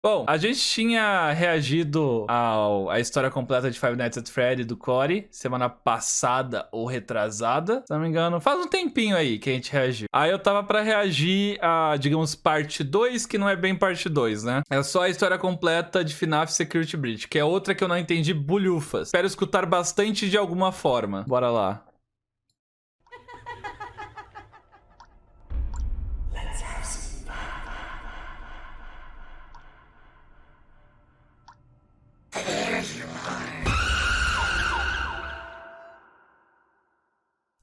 Bom, a gente tinha reagido à história completa de Five Nights at Freddy do Corey semana passada ou retrasada, se não me engano. Faz um tempinho aí que a gente reagiu. Aí eu tava pra reagir a, digamos, parte 2, que não é bem parte 2, né? É só a história completa de FNAF Security Breach, que é outra que eu não entendi bulhufas. Espero escutar bastante de alguma forma. Bora lá.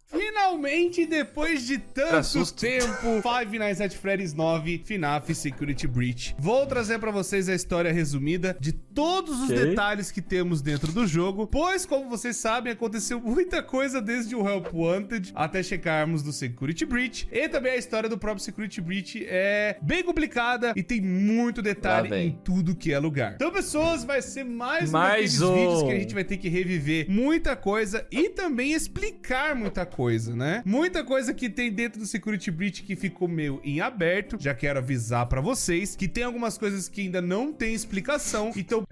Finalmente, depois de tanto tempo, Five Nights at Freddy's 9 FNAF Security Breach. Vou trazer pra vocês a história resumida de todos os detalhes que temos dentro do jogo, pois, como vocês sabem, aconteceu muita coisa desde o Help Wanted até chegarmos no Security Breach. E também a história do próprio Security Breach é bem complicada e tem muito detalhe em tudo que é lugar. Então, pessoas, vai ser mais um daqueles vídeos que a gente vai ter que reviver muita coisa e também explicar muita coisa, né? Muita coisa que tem dentro do Security Breach que ficou meio em aberto. Já quero avisar pra vocês que tem algumas coisas que ainda não tem explicação, então...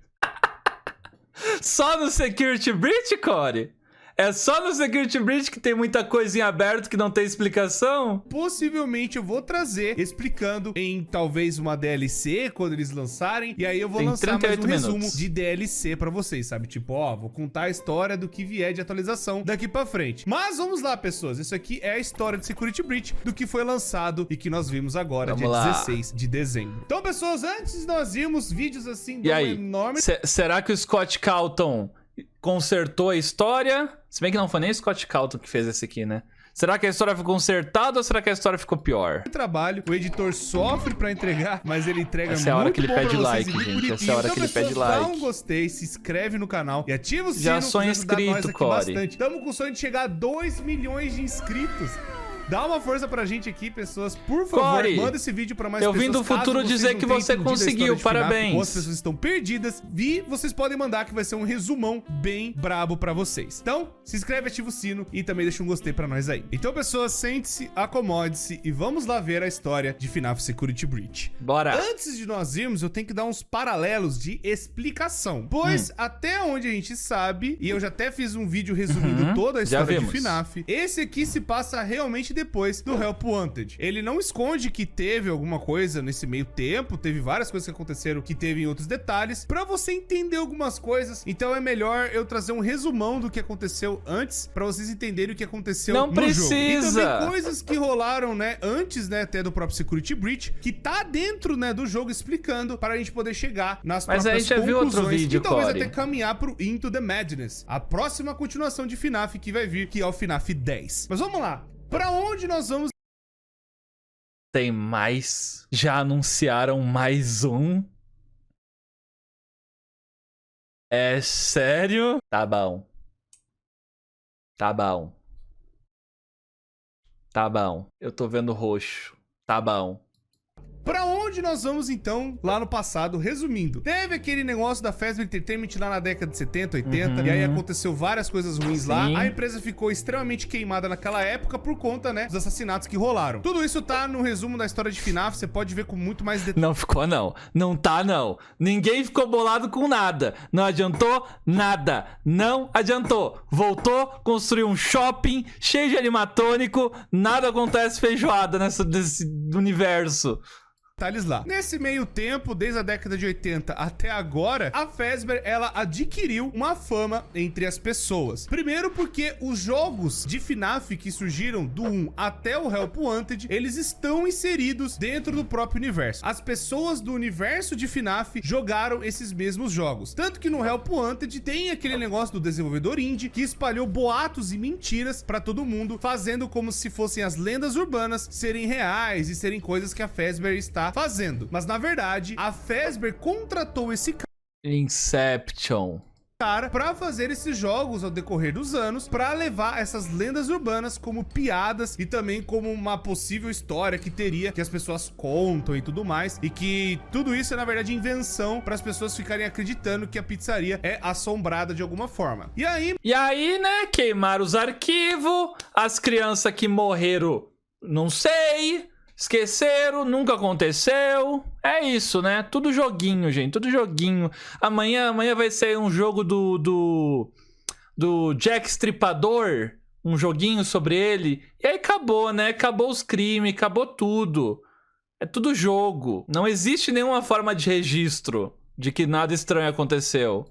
Só no Security Breach, Corey? É só no Security Breach que tem muita coisa em aberto que não tem explicação? Possivelmente eu vou trazer explicando em talvez uma DLC quando eles lançarem. E aí eu vou lançar mais um resumo de DLC pra vocês, sabe? Tipo, ó, vou contar a história do que vier de atualização daqui pra frente. Mas vamos lá, pessoas. Isso aqui é a história de Security Breach do que foi lançado e que nós vimos agora, dia 16 de dezembro. Então, pessoas, antes nós vimos vídeos assim de uma enorme... Será que o Scott Calton consertou a história? Se bem que não foi nem o Scott Calton que fez esse aqui, né? Será que a história ficou consertada ou será que a história ficou pior? Trabalho, o editor sofre pra entregar, mas ele entrega muito bom. Essa é a hora que ele pede like, gente. Essa é a hora que ele pede like. Dá um gostei, se inscreve no canal e ativa o sino. Já sou inscrito, Corey. Estamos com o sonho de chegar a 2 milhões de inscritos. Dá uma força pra gente aqui, pessoas. Por favor, Corey, manda esse vídeo pra mais pessoas. Eu vim do futuro dizer que você conseguiu, parabéns. Ou as pessoas estão perdidas. E vocês podem mandar que vai ser um resumão bem brabo pra vocês. Então, se inscreve, ativa o sino e também deixa um gostei pra nós aí. Então, pessoas, sente-se, acomode-se e vamos lá ver a história de FNAF Security Breach. Bora. Antes de nós irmos, eu tenho que dar uns paralelos de explicação. Pois, até onde a gente sabe, e eu já até fiz um vídeo resumindo toda a história de FNAF, esse aqui se passa realmente depois do Help Wanted. Ele não esconde que teve alguma coisa nesse meio tempo, teve várias coisas que aconteceram que teve em outros detalhes, pra você entender algumas coisas. Então é melhor eu trazer um resumão do que aconteceu antes, pra vocês entenderem o que aconteceu no jogo. E também coisas que rolaram, né, antes, né, até do próprio Security Breach, que tá dentro, né, do jogo, explicando para a gente poder chegar nas próprias conclusões. Mas a gente já viu outro vídeo, e talvez até caminhar pro Into the Madness, a próxima continuação de FNAF que vai vir, que é o FNAF 10. Mas vamos lá. Pra onde nós vamos? Tem mais? Já anunciaram mais um? É sério? Tá bom. Tá bom. Tá bom. Eu tô vendo roxo. Tá bom. Pra onde nós vamos, então, lá no passado? Resumindo, teve aquele negócio da Fazbear Entertainment lá na década de 70, 80, e aí aconteceu várias coisas ruins lá. A empresa ficou extremamente queimada naquela época por conta, né, dos assassinatos que rolaram. Tudo isso tá no resumo da história de FNAF, você pode ver com muito mais detalhes. Não ficou, não. Não tá, não. Ninguém ficou bolado com nada. Não adiantou nada. Não adiantou. Voltou, construiu um shopping cheio de animatrônico, nada acontece feijoada nesse universo. Detalhes lá. Nesse meio tempo, desde a década de 80 até agora, a Fazbear, ela adquiriu uma fama entre as pessoas. Primeiro porque os jogos de FNAF que surgiram do 1 até o Help Wanted, eles estão inseridos dentro do próprio universo. As pessoas do universo de FNAF jogaram esses mesmos jogos. Tanto que no Help Wanted tem aquele negócio do desenvolvedor indie que espalhou boatos e mentiras pra todo mundo, fazendo como se fossem as lendas urbanas serem reais e serem coisas que a Fazbear está fazendo. Mas na verdade, a Fazbear contratou esse Inception cara pra fazer esses jogos ao decorrer dos anos, pra levar essas lendas urbanas como piadas e também como uma possível história que teria, que as pessoas contam e tudo mais, e que tudo isso é na verdade invenção para as pessoas ficarem acreditando que a pizzaria é assombrada de alguma forma. E aí, né, queimaram os arquivos, as crianças que morreram, não sei, esqueceram, nunca aconteceu. É isso, né? Tudo joguinho, gente, tudo joguinho. Amanhã vai sair um jogo do Jack Stripador, um joguinho sobre ele. E aí acabou, né? Acabou os crimes, acabou tudo. É tudo jogo. Não existe nenhuma forma de registro de que nada estranho aconteceu.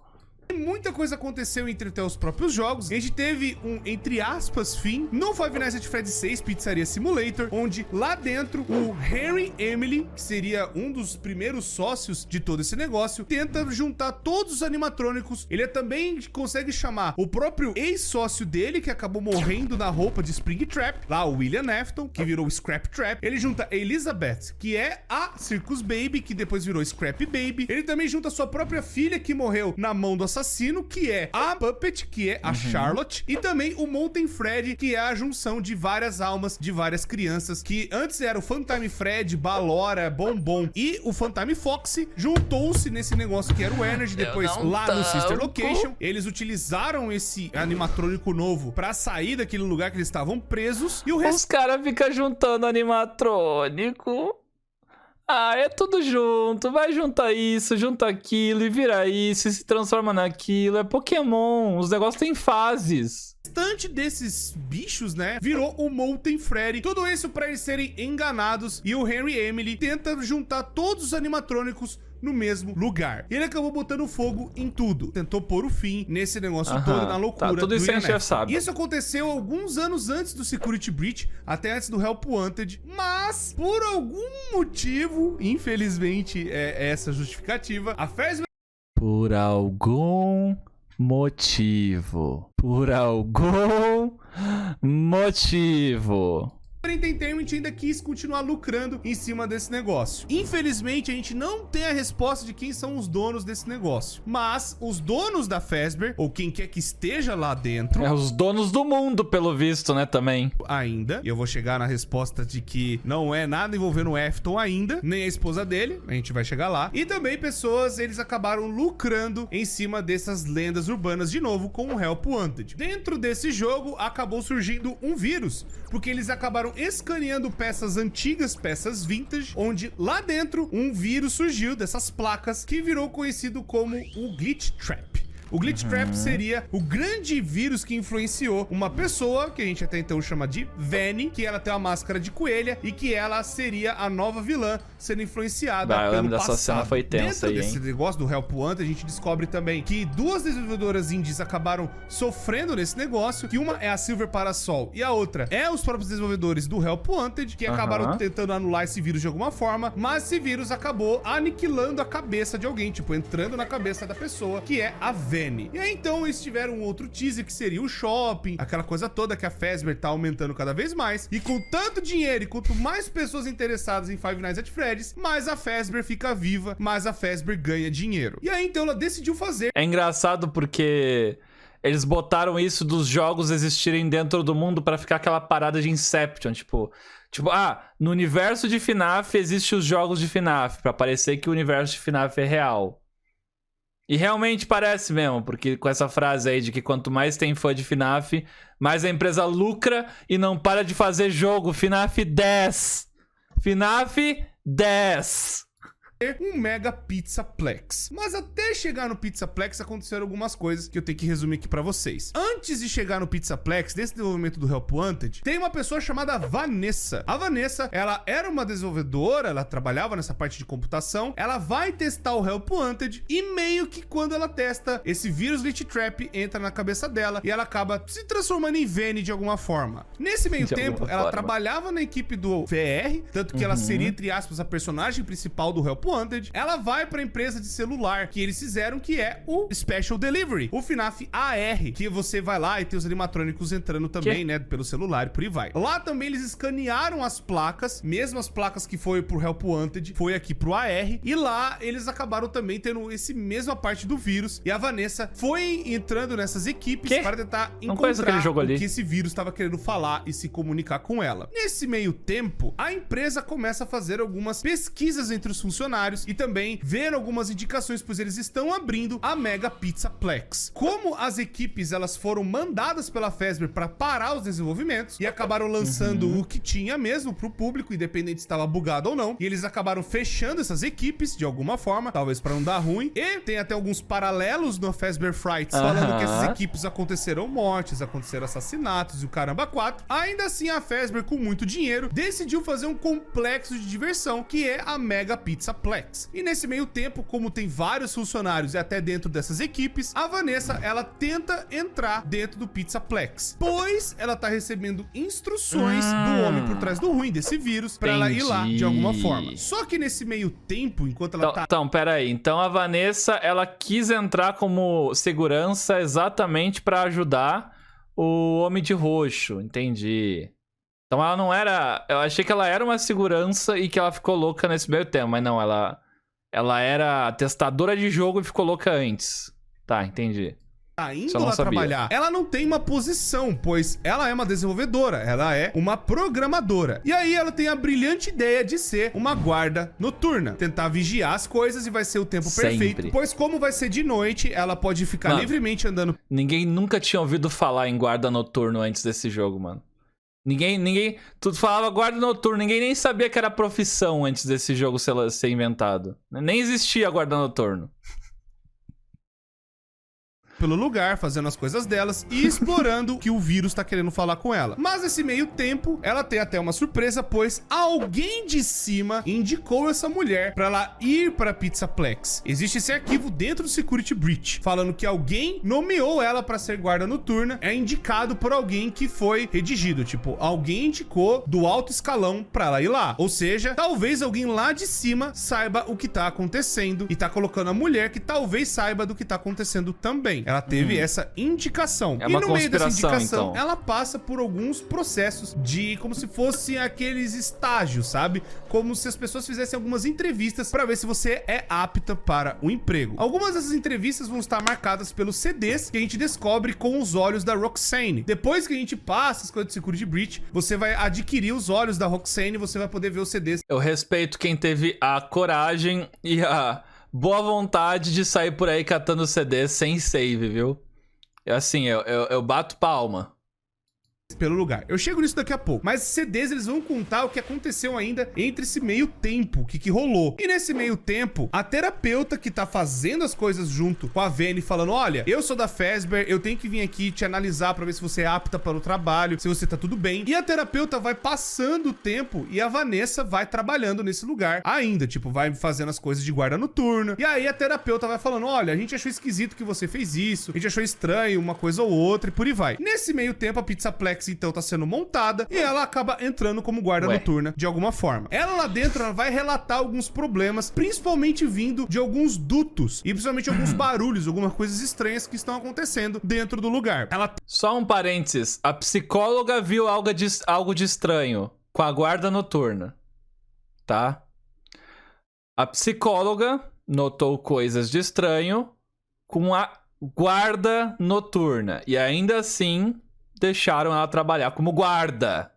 Muita coisa aconteceu entre até os próprios jogos. A gente teve um, entre aspas, fim no Five Nights at Freddy's 6 Pizzaria Simulator, onde lá dentro o Harry Emily, que seria um dos primeiros sócios de todo esse negócio, tenta juntar todos os animatrônicos. Ele também consegue chamar o próprio ex-sócio dele, que acabou morrendo na roupa de Springtrap, lá o William Afton, que virou Scrap Trap. Ele junta a Elizabeth, que é a Circus Baby, que depois virou Scrap Baby. Ele também junta sua própria filha, que morreu na mão do assassino, que é a Puppet, que é a Charlotte, e também o Molten Freddy, que é a junção de várias almas de várias crianças, que antes era o Funtime Fred, Balora, Bombom e o Funtime Foxy, juntou-se nesse negócio que era o Energy, depois lá no Sister Location, eles utilizaram esse animatrônico novo pra sair daquele lugar que eles estavam presos, e o resto... Os caras ficam juntando animatrônico... Ah, é tudo junto, vai juntar isso, junta aquilo e vira isso e se transforma naquilo. É Pokémon, os negócios têm fases. O restante desses bichos, né, virou o Molten Freddy. Tudo isso pra eles serem enganados, e o Harry Emily tenta juntar todos os animatrônicos no mesmo lugar. Ele acabou botando fogo em tudo. Tentou pôr o fim nesse negócio todo, na loucura. Tá, tudo isso a gente já sabe. Isso aconteceu alguns anos antes do Security Breach, até antes do Help Wanted, mas por algum motivo, infelizmente é essa justificativa, a Fazbear... Por algum motivo. Por algum motivo. Entertainment ainda quis continuar lucrando em cima desse negócio. Infelizmente, a gente não tem a resposta de quem são os donos desse negócio. Mas os donos da Fazbear, ou quem quer que esteja lá dentro... É os donos do mundo, pelo visto, né, também. Ainda. E eu vou chegar na resposta de que não é nada envolvendo o Afton ainda, nem a esposa dele. A gente vai chegar lá. E também pessoas, eles acabaram lucrando em cima dessas lendas urbanas de novo com o Help Wanted. Dentro desse jogo, acabou surgindo um vírus, porque eles acabaram escaneando peças antigas, peças vintage, onde lá dentro um vírus surgiu dessas placas que virou conhecido como o Glitch Trap. O Glitch Trap seria o grande vírus que influenciou uma pessoa, que a gente até então chama de Vanny, que ela tem uma máscara de coelha e que ela seria a nova vilã, sendo influenciada pelo passado. Dessa cena foi tensa aí, hein? Desse negócio do Help Wanted, a gente descobre também que duas desenvolvedoras indies acabaram sofrendo nesse negócio, que uma é a Silver Parasol e a outra é os próprios desenvolvedores do Help Wanted, que acabaram tentando anular esse vírus de alguma forma, mas esse vírus acabou aniquilando a cabeça de alguém, tipo, entrando na cabeça da pessoa, que é a Vanny. E aí, então, eles tiveram um outro teaser, que seria o shopping, aquela coisa toda que a Fazbear tá aumentando cada vez mais. E com tanto dinheiro e quanto mais pessoas interessadas em Five Nights at Freddy's, mais a Fazbear fica viva, mais a Fazbear ganha dinheiro. E aí, então, ela decidiu fazer... É engraçado porque... eles botaram isso dos jogos existirem dentro do mundo pra ficar aquela parada de Inception, tipo, no universo de FNAF existem os jogos de FNAF, pra parecer que o universo de FNAF é real. E realmente parece mesmo, porque com essa frase aí de que quanto mais tem fã de FNAF, mais a empresa lucra e não para de fazer jogo. FNAF 10! FNAF 10! Um Mega Pizzaplex. Mas até chegar no Pizzaplex aconteceram algumas coisas que eu tenho que resumir aqui pra vocês. Antes de chegar no Pizzaplex, desse desenvolvimento do Help Wanted, tem uma pessoa chamada Vanessa. A Vanessa, ela era uma desenvolvedora, ela trabalhava nessa parte de computação, ela vai testar o Help Wanted e meio que quando ela testa, esse vírus Glitch Trap entra na cabeça dela e ela acaba se transformando em Vanny de alguma forma. Nesse meio tempo, ela trabalhava na equipe do VR, tanto que ela seria, entre aspas, a personagem principal do Help Wanted. Ela vai pra empresa de celular que eles fizeram, que é o Special Delivery, o FNAF AR, que você vai lá e tem os animatrônicos entrando também, né, pelo celular e por aí vai. Lá também eles escanearam as placas, mesmo as placas que foi pro Help Wanted, foi aqui pro AR, e lá eles acabaram também tendo esse mesma parte do vírus, e a Vanessa foi entrando nessas equipes para tentar encontrar o que esse vírus estava querendo falar e se comunicar com ela. Nesse meio tempo, a empresa começa a fazer algumas pesquisas entre os funcionários funcionários e também ver algumas indicações, pois eles estão abrindo a Mega Pizzaplex. Como as equipes elas foram mandadas pela Fazbear para parar os desenvolvimentos e acabaram lançando o que tinha mesmo pro público, independente se estava bugado ou não, e eles acabaram fechando essas equipes de alguma forma, talvez para não dar ruim, e tem até alguns paralelos no Fazbear Frights falando que essas equipes aconteceram mortes, aconteceram assassinatos e o caramba 4. Ainda assim, a Fazbear, com muito dinheiro, decidiu fazer um complexo de diversão, que é a Mega Pizzaplex. E nesse meio tempo, como tem vários funcionários e até dentro dessas equipes, a Vanessa, ela tenta entrar dentro do Pizzaplex, pois ela tá recebendo instruções do homem por trás do ruim, desse vírus, pra ela ir lá de alguma forma. Só que nesse meio tempo, enquanto ela Então, pera aí. Então a Vanessa, ela quis entrar como segurança exatamente pra ajudar o Homem de Roxo. Entendi. Então ela não era... Eu achei que ela era uma segurança e que ela ficou louca nesse meio tempo. Mas não, ela era testadora de jogo e ficou louca antes. Tá, entendi. Tá indo lá trabalhar, ela não tem uma posição, pois ela é uma desenvolvedora, ela é uma programadora. E aí ela tem a brilhante ideia de ser uma guarda noturna, tentar vigiar as coisas e vai ser o tempo perfeito, pois como vai ser de noite, ela pode ficar livremente andando. Ninguém nunca tinha ouvido falar em guarda noturno antes desse jogo, mano. Ninguém... Tu falava guarda noturno, ninguém nem sabia que era profissão antes desse jogo ser inventado. Nem existia guarda noturno. Pelo lugar, fazendo as coisas delas e explorando o que o vírus tá querendo falar com ela. Mas nesse meio tempo, ela tem até uma surpresa, pois alguém de cima indicou essa mulher pra ela ir pra Pizzaplex. Existe esse arquivo dentro do Security Breach, falando que alguém nomeou ela pra ser guarda noturna, é indicado por alguém que foi redigido, tipo, alguém indicou do alto escalão pra ela ir lá. Ou seja, talvez alguém lá de cima saiba o que tá acontecendo e tá colocando a mulher que talvez saiba do que tá acontecendo também. Ela teve essa indicação. É uma e no meio dessa indicação, então. ela passa por alguns processos de como se fossem aqueles estágios, sabe? Como se as pessoas fizessem algumas entrevistas para ver se você é apta para o emprego. Algumas dessas entrevistas vão estar marcadas pelos CDs que a gente descobre com os olhos da Roxane. Depois que a gente passa as coisas do Security Breach, você vai adquirir os olhos da Roxane e você vai poder ver os CDs. Eu respeito quem teve a coragem e a boa vontade de sair por aí catando CD sem save, viu? Assim, eu bato palma. Pelo lugar. Eu chego nisso daqui a pouco. Mas CDs, eles vão contar o que aconteceu ainda entre esse meio tempo, o que rolou. E nesse meio tempo, a terapeuta que tá fazendo as coisas junto com a Vayne falando, olha, eu sou da Fazbear, eu tenho que vir aqui te analisar pra ver se você é apta para o trabalho, se você tá tudo bem. E a terapeuta vai passando o tempo e a Vanessa vai trabalhando nesse lugar ainda, tipo, vai fazendo as coisas de guarda noturna. E aí a terapeuta vai falando, olha, a gente achou esquisito que você fez isso, a gente achou estranho uma coisa ou outra e por aí vai. Nesse meio tempo, a Pizzaplex então tá sendo montada e ela acaba entrando como guarda noturna de alguma forma. Ela lá dentro, ela vai relatar alguns problemas, principalmente vindo de alguns dutos e principalmente alguns barulhos, algumas coisas estranhas que estão acontecendo dentro do lugar. Só um parênteses, a psicóloga viu algo de estranho com a guarda noturna, tá? A psicóloga notou coisas de estranho com a guarda noturna e ainda assim deixaram ela trabalhar como guarda.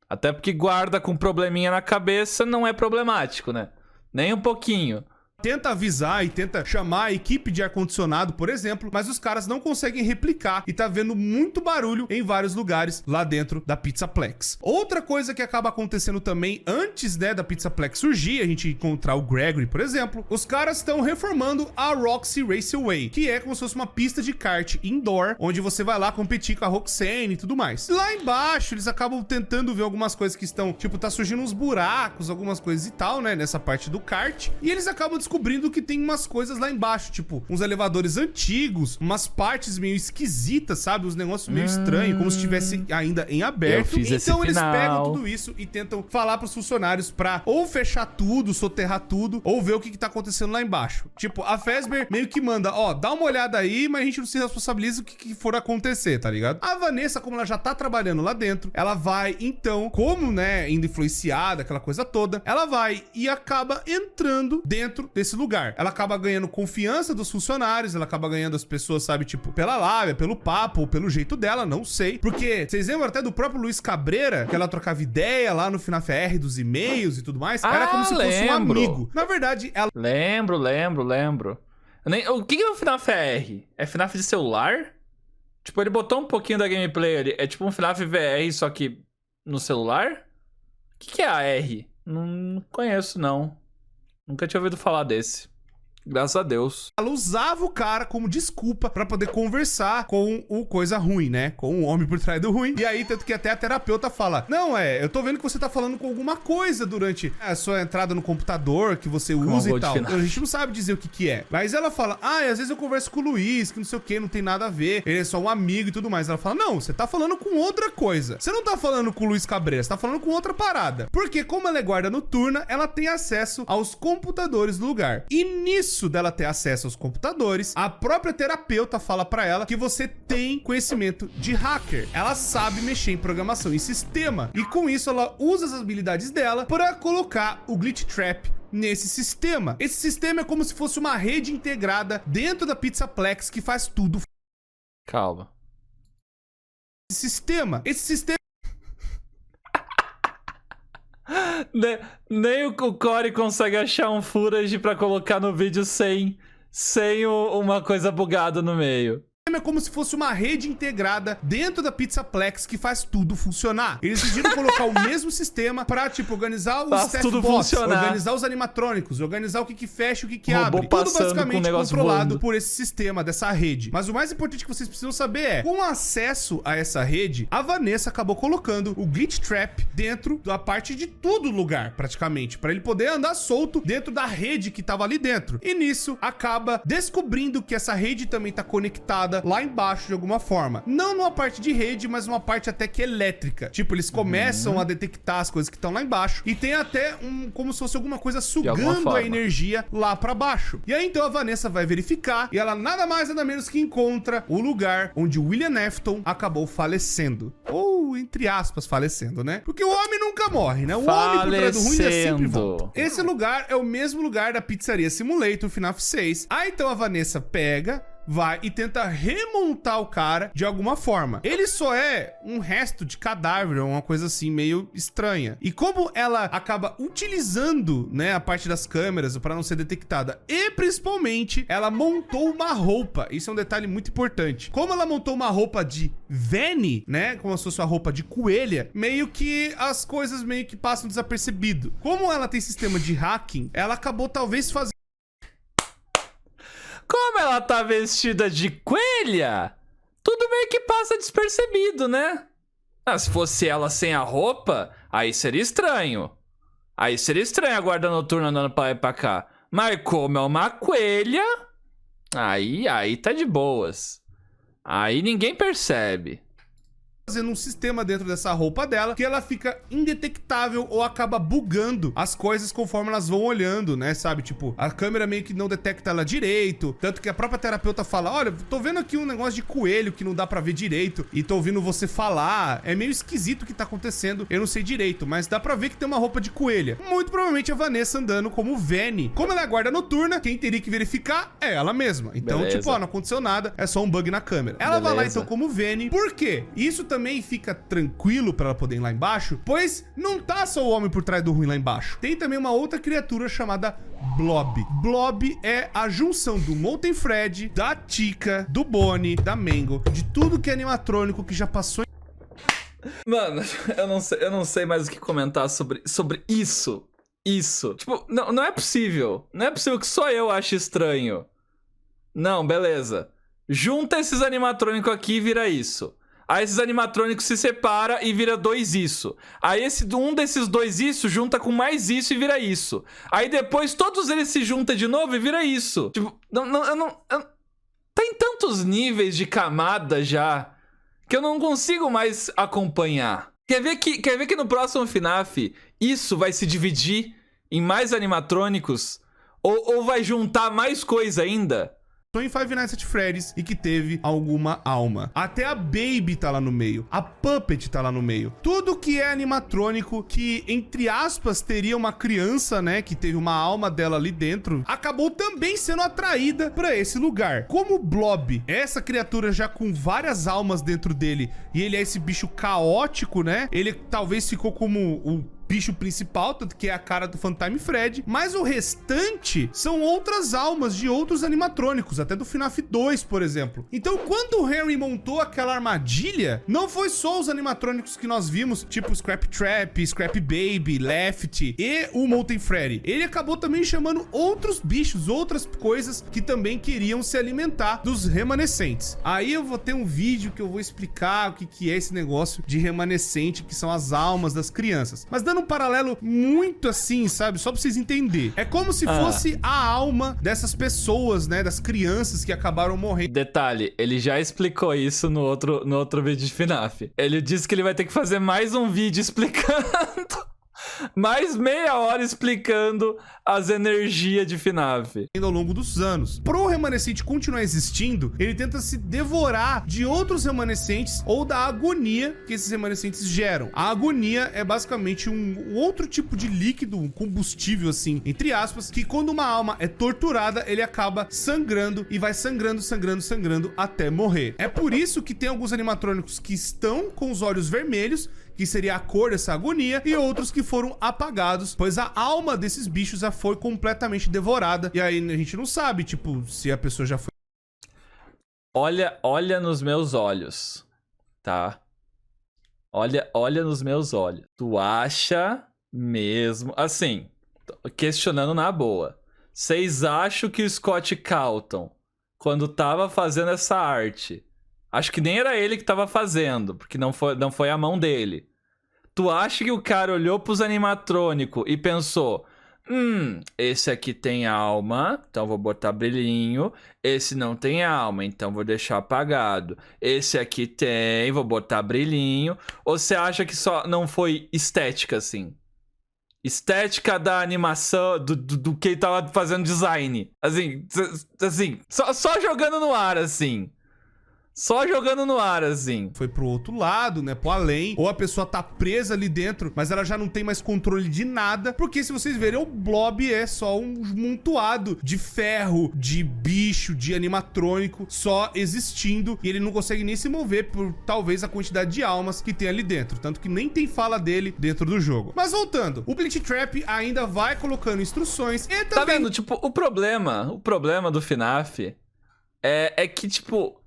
Até porque guarda com probleminha na cabeça não é problemático, né? Nem um pouquinho. Tenta avisar e tenta chamar a equipe de ar-condicionado, por exemplo, mas os caras não conseguem replicar e tá vendo muito barulho em vários lugares lá dentro da Pizzaplex. Outra coisa que acaba acontecendo também antes, né, da Pizzaplex surgir, a gente encontrar o Gregory, por exemplo, os caras estão reformando a Roxy Raceway, que é como se fosse uma pista de kart indoor, onde você vai lá competir com a Roxane e tudo mais. Lá embaixo, eles acabam tentando ver algumas coisas que estão, tipo, tá surgindo uns buracos, algumas coisas e tal, né, nessa parte do kart, e eles acabam descobrindo que tem umas coisas lá embaixo, tipo, uns elevadores antigos, umas partes meio esquisitas, sabe? Uns negócios meio estranhos, como se estivesse ainda em aberto. Então eles pegam tudo isso e tentam falar pros funcionários pra ou fechar tudo, soterrar tudo, ou ver o que tá acontecendo lá embaixo. Tipo, a Fazbear meio que manda, ó, dá uma olhada aí, mas a gente não se responsabiliza o que for acontecer, tá ligado? A Vanessa, como ela já tá trabalhando lá dentro, ela vai, então, como, né, indo influenciada, aquela coisa toda, ela vai e acaba entrando dentro desse lugar. Ela acaba ganhando confiança dos funcionários, ela acaba ganhando as pessoas, sabe, tipo, pela lábia, pelo papo, ou pelo jeito dela, não sei. Porque vocês lembram até do próprio Luiz Cabreira, que ela trocava ideia lá no FNAF R dos e-mails e tudo mais? Era como se fosse um amigo. Na verdade, ela... Lembro. O que é o FNAF R? É FNAF de celular? Tipo, ele botou um pouquinho da gameplay ali. É tipo um FNAF VR, só que no celular? O que é a R? Não conheço, não. Nunca tinha ouvido falar desse. Graças a Deus. Ela usava o cara como desculpa pra poder conversar com o coisa ruim, né? Com o homem por trás do ruim. E aí, tanto que até a terapeuta fala, não, eu tô vendo que você tá falando com alguma coisa durante a sua entrada no computador, que você usa e tal. A gente não sabe dizer o que é. Mas ela fala, e às vezes eu converso com o Luiz, que não sei o que, não tem nada a ver. Ele é só um amigo e tudo mais. Ela fala, não, você tá falando com outra coisa. Você não tá falando com o Luiz Cabreira, você tá falando com outra parada. Porque como ela é guarda noturna, ela tem acesso aos computadores do lugar. E nisso dela ter acesso aos computadores, a própria terapeuta fala pra ela que você tem conhecimento de hacker. Ela sabe mexer em programação e sistema. E com isso ela usa as habilidades dela para colocar o Glitch Trap nesse sistema. Esse sistema é como se fosse uma rede integrada dentro da Pizzaplex que faz tudo. Calma. Esse sistema Nem o Corey consegue achar um footage pra colocar no vídeo sem uma coisa bugada no meio. É como se fosse uma rede integrada dentro da Pizzaplex que faz tudo funcionar. Eles decidiram colocar o mesmo sistema pra, tipo, organizar os staff bots, organizar os animatrônicos, organizar o que fecha e o que abre. Tudo basicamente controlado por esse sistema dessa rede. Mas o mais importante que vocês precisam saber é, com acesso a essa rede, a Vanessa acabou colocando o Glitch Trap dentro da parte de todo lugar, praticamente, pra ele poder andar solto dentro da rede que tava ali dentro. E nisso, acaba descobrindo que essa rede também tá conectada lá embaixo de alguma forma. Não numa parte de rede, mas uma parte até que elétrica. Tipo, eles começam a detectar as coisas que estão lá embaixo e tem até como se fosse alguma coisa sugando a energia lá pra baixo. E aí então a Vanessa vai verificar e ela nada mais nada menos que encontra o lugar onde William Afton acabou falecendo. Ou, entre aspas, falecendo, né? Porque o homem nunca morre, né? O homem por trás do ruim é sempre volta. Esse lugar é o mesmo lugar da Pizzaria Simulator FNAF 6. Aí então a Vanessa pega, vai e tenta remontar o cara de alguma forma. Ele só é um resto de cadáver, uma coisa assim meio estranha. E como ela acaba utilizando, né, a parte das câmeras para não ser detectada, e principalmente ela montou uma roupa. Isso é um detalhe muito importante. Como ela montou uma roupa de Vanny, né, como se fosse uma roupa de coelha, meio que as coisas meio que passam desapercebido. Como ela tem sistema de hacking, ela acabou talvez fazendo... Como ela tá vestida de coelha, tudo meio que passa despercebido, né? Se fosse ela sem a roupa, aí seria estranho. Aí seria estranho a guarda noturna andando pra lá e pra cá. Mas como é uma coelha, aí tá de boas. Aí ninguém percebe. Fazendo um sistema dentro dessa roupa dela que ela fica indetectável ou acaba bugando as coisas conforme elas vão olhando, né, sabe? Tipo, a câmera meio que não detecta ela direito, tanto que a própria terapeuta fala, olha, tô vendo aqui um negócio de coelho que não dá pra ver direito e tô ouvindo você falar, é meio esquisito o que tá acontecendo, eu não sei direito, mas dá pra ver que tem uma roupa de coelha. Muito provavelmente a Vanessa andando como Vanny. Como ela é guarda noturna, quem teria que verificar é ela mesma. Então, tipo, não aconteceu nada, é só um bug na câmera. Ela vai lá então como Vanny. Por quê? Isso também fica tranquilo pra ela poder ir lá embaixo, pois não tá só o homem por trás do ruim lá embaixo. Tem também uma outra criatura chamada Blob. Blob é a junção do Molten Fred, da Tika, do Bonnie, da Mango, de tudo que é animatrônico que já passou. Mano, eu não sei mais o que comentar sobre isso. Tipo, não é possível. Não é possível que só eu ache estranho. Não, beleza. Junta esses animatrônicos aqui e vira isso. Aí esses animatrônicos se separa e vira 2 isso. Aí um desses 2 isso junta com mais isso e vira isso. Aí depois todos eles se juntam de novo e vira isso. Tipo, tá em tantos níveis de camada já que eu não consigo mais acompanhar. Quer ver que no próximo FNAF isso vai se dividir em mais animatrônicos? Ou vai juntar mais coisa ainda? em Five Nights at Freddy's e que teve alguma alma. Até a Baby tá lá no meio, a Puppet tá lá no meio. Tudo que é animatrônico, que entre aspas teria uma criança, né, que teve uma alma dela ali dentro, acabou também sendo atraída pra esse lugar. Como o Blob, essa criatura já com várias almas dentro dele, e ele é esse bicho caótico, né, ele talvez ficou como o bicho principal, tanto que é a cara do Funtime Fred, mas o restante são outras almas de outros animatrônicos, até do FNAF 2, por exemplo. Então, quando o Harry montou aquela armadilha, não foi só os animatrônicos que nós vimos, tipo Scrap Trap, Scrap Baby, Lefty e o Molten Freddy. Ele acabou também chamando outros bichos, outras coisas que também queriam se alimentar dos remanescentes. Aí eu vou ter um vídeo que eu vou explicar o que é esse negócio de remanescente, que são as almas das crianças. Mas dando um paralelo muito assim, sabe? Só pra vocês entenderem. É como se fosse a alma dessas pessoas, né? Das crianças que acabaram morrendo. Detalhe, ele já explicou isso no outro vídeo de FNAF. Ele disse que ele vai ter que fazer mais um vídeo explicando... mais meia hora explicando as energias de FNAF. Ao longo dos anos. Pro remanescente continuar existindo, ele tenta se devorar de outros remanescentes ou da agonia que esses remanescentes geram. A agonia é basicamente um outro tipo de líquido, um combustível assim, entre aspas, que quando uma alma é torturada, ele acaba sangrando e vai sangrando, sangrando, sangrando até morrer. É por isso que tem alguns animatrônicos que estão com os olhos vermelhos, que seria a cor dessa agonia, e outros que foram apagados, pois a alma desses bichos já foi completamente devorada. E aí a gente não sabe, tipo, se a pessoa já foi... Olha nos meus olhos, tá? Olha nos meus olhos. Tu acha mesmo... Assim, questionando na boa. Vocês acham que o Scott Calton, quando tava fazendo essa arte... Acho que nem era ele que tava fazendo, porque não foi a mão dele. Tu acha que o cara olhou pros animatrônicos e pensou... esse aqui tem alma, então vou botar brilhinho. Esse não tem alma, então vou deixar apagado. Esse aqui tem, vou botar brilhinho. Ou você acha que só não foi estética, assim? Estética da animação, do que ele tava fazendo design. Assim, só jogando no ar, assim. Só jogando no ar, assim. Foi pro outro lado, né? Pro além. Ou a pessoa tá presa ali dentro, mas ela já não tem mais controle de nada. Porque se vocês verem, o Blob é só um montoado de ferro, de bicho, de animatrônico, só existindo. E ele não consegue nem se mover por talvez a quantidade de almas que tem ali dentro. Tanto que nem tem fala dele dentro do jogo. Mas voltando, o Glitch Trap ainda vai colocando instruções e também... Tá vendo? Tipo, o problema do FNAF é que, tipo...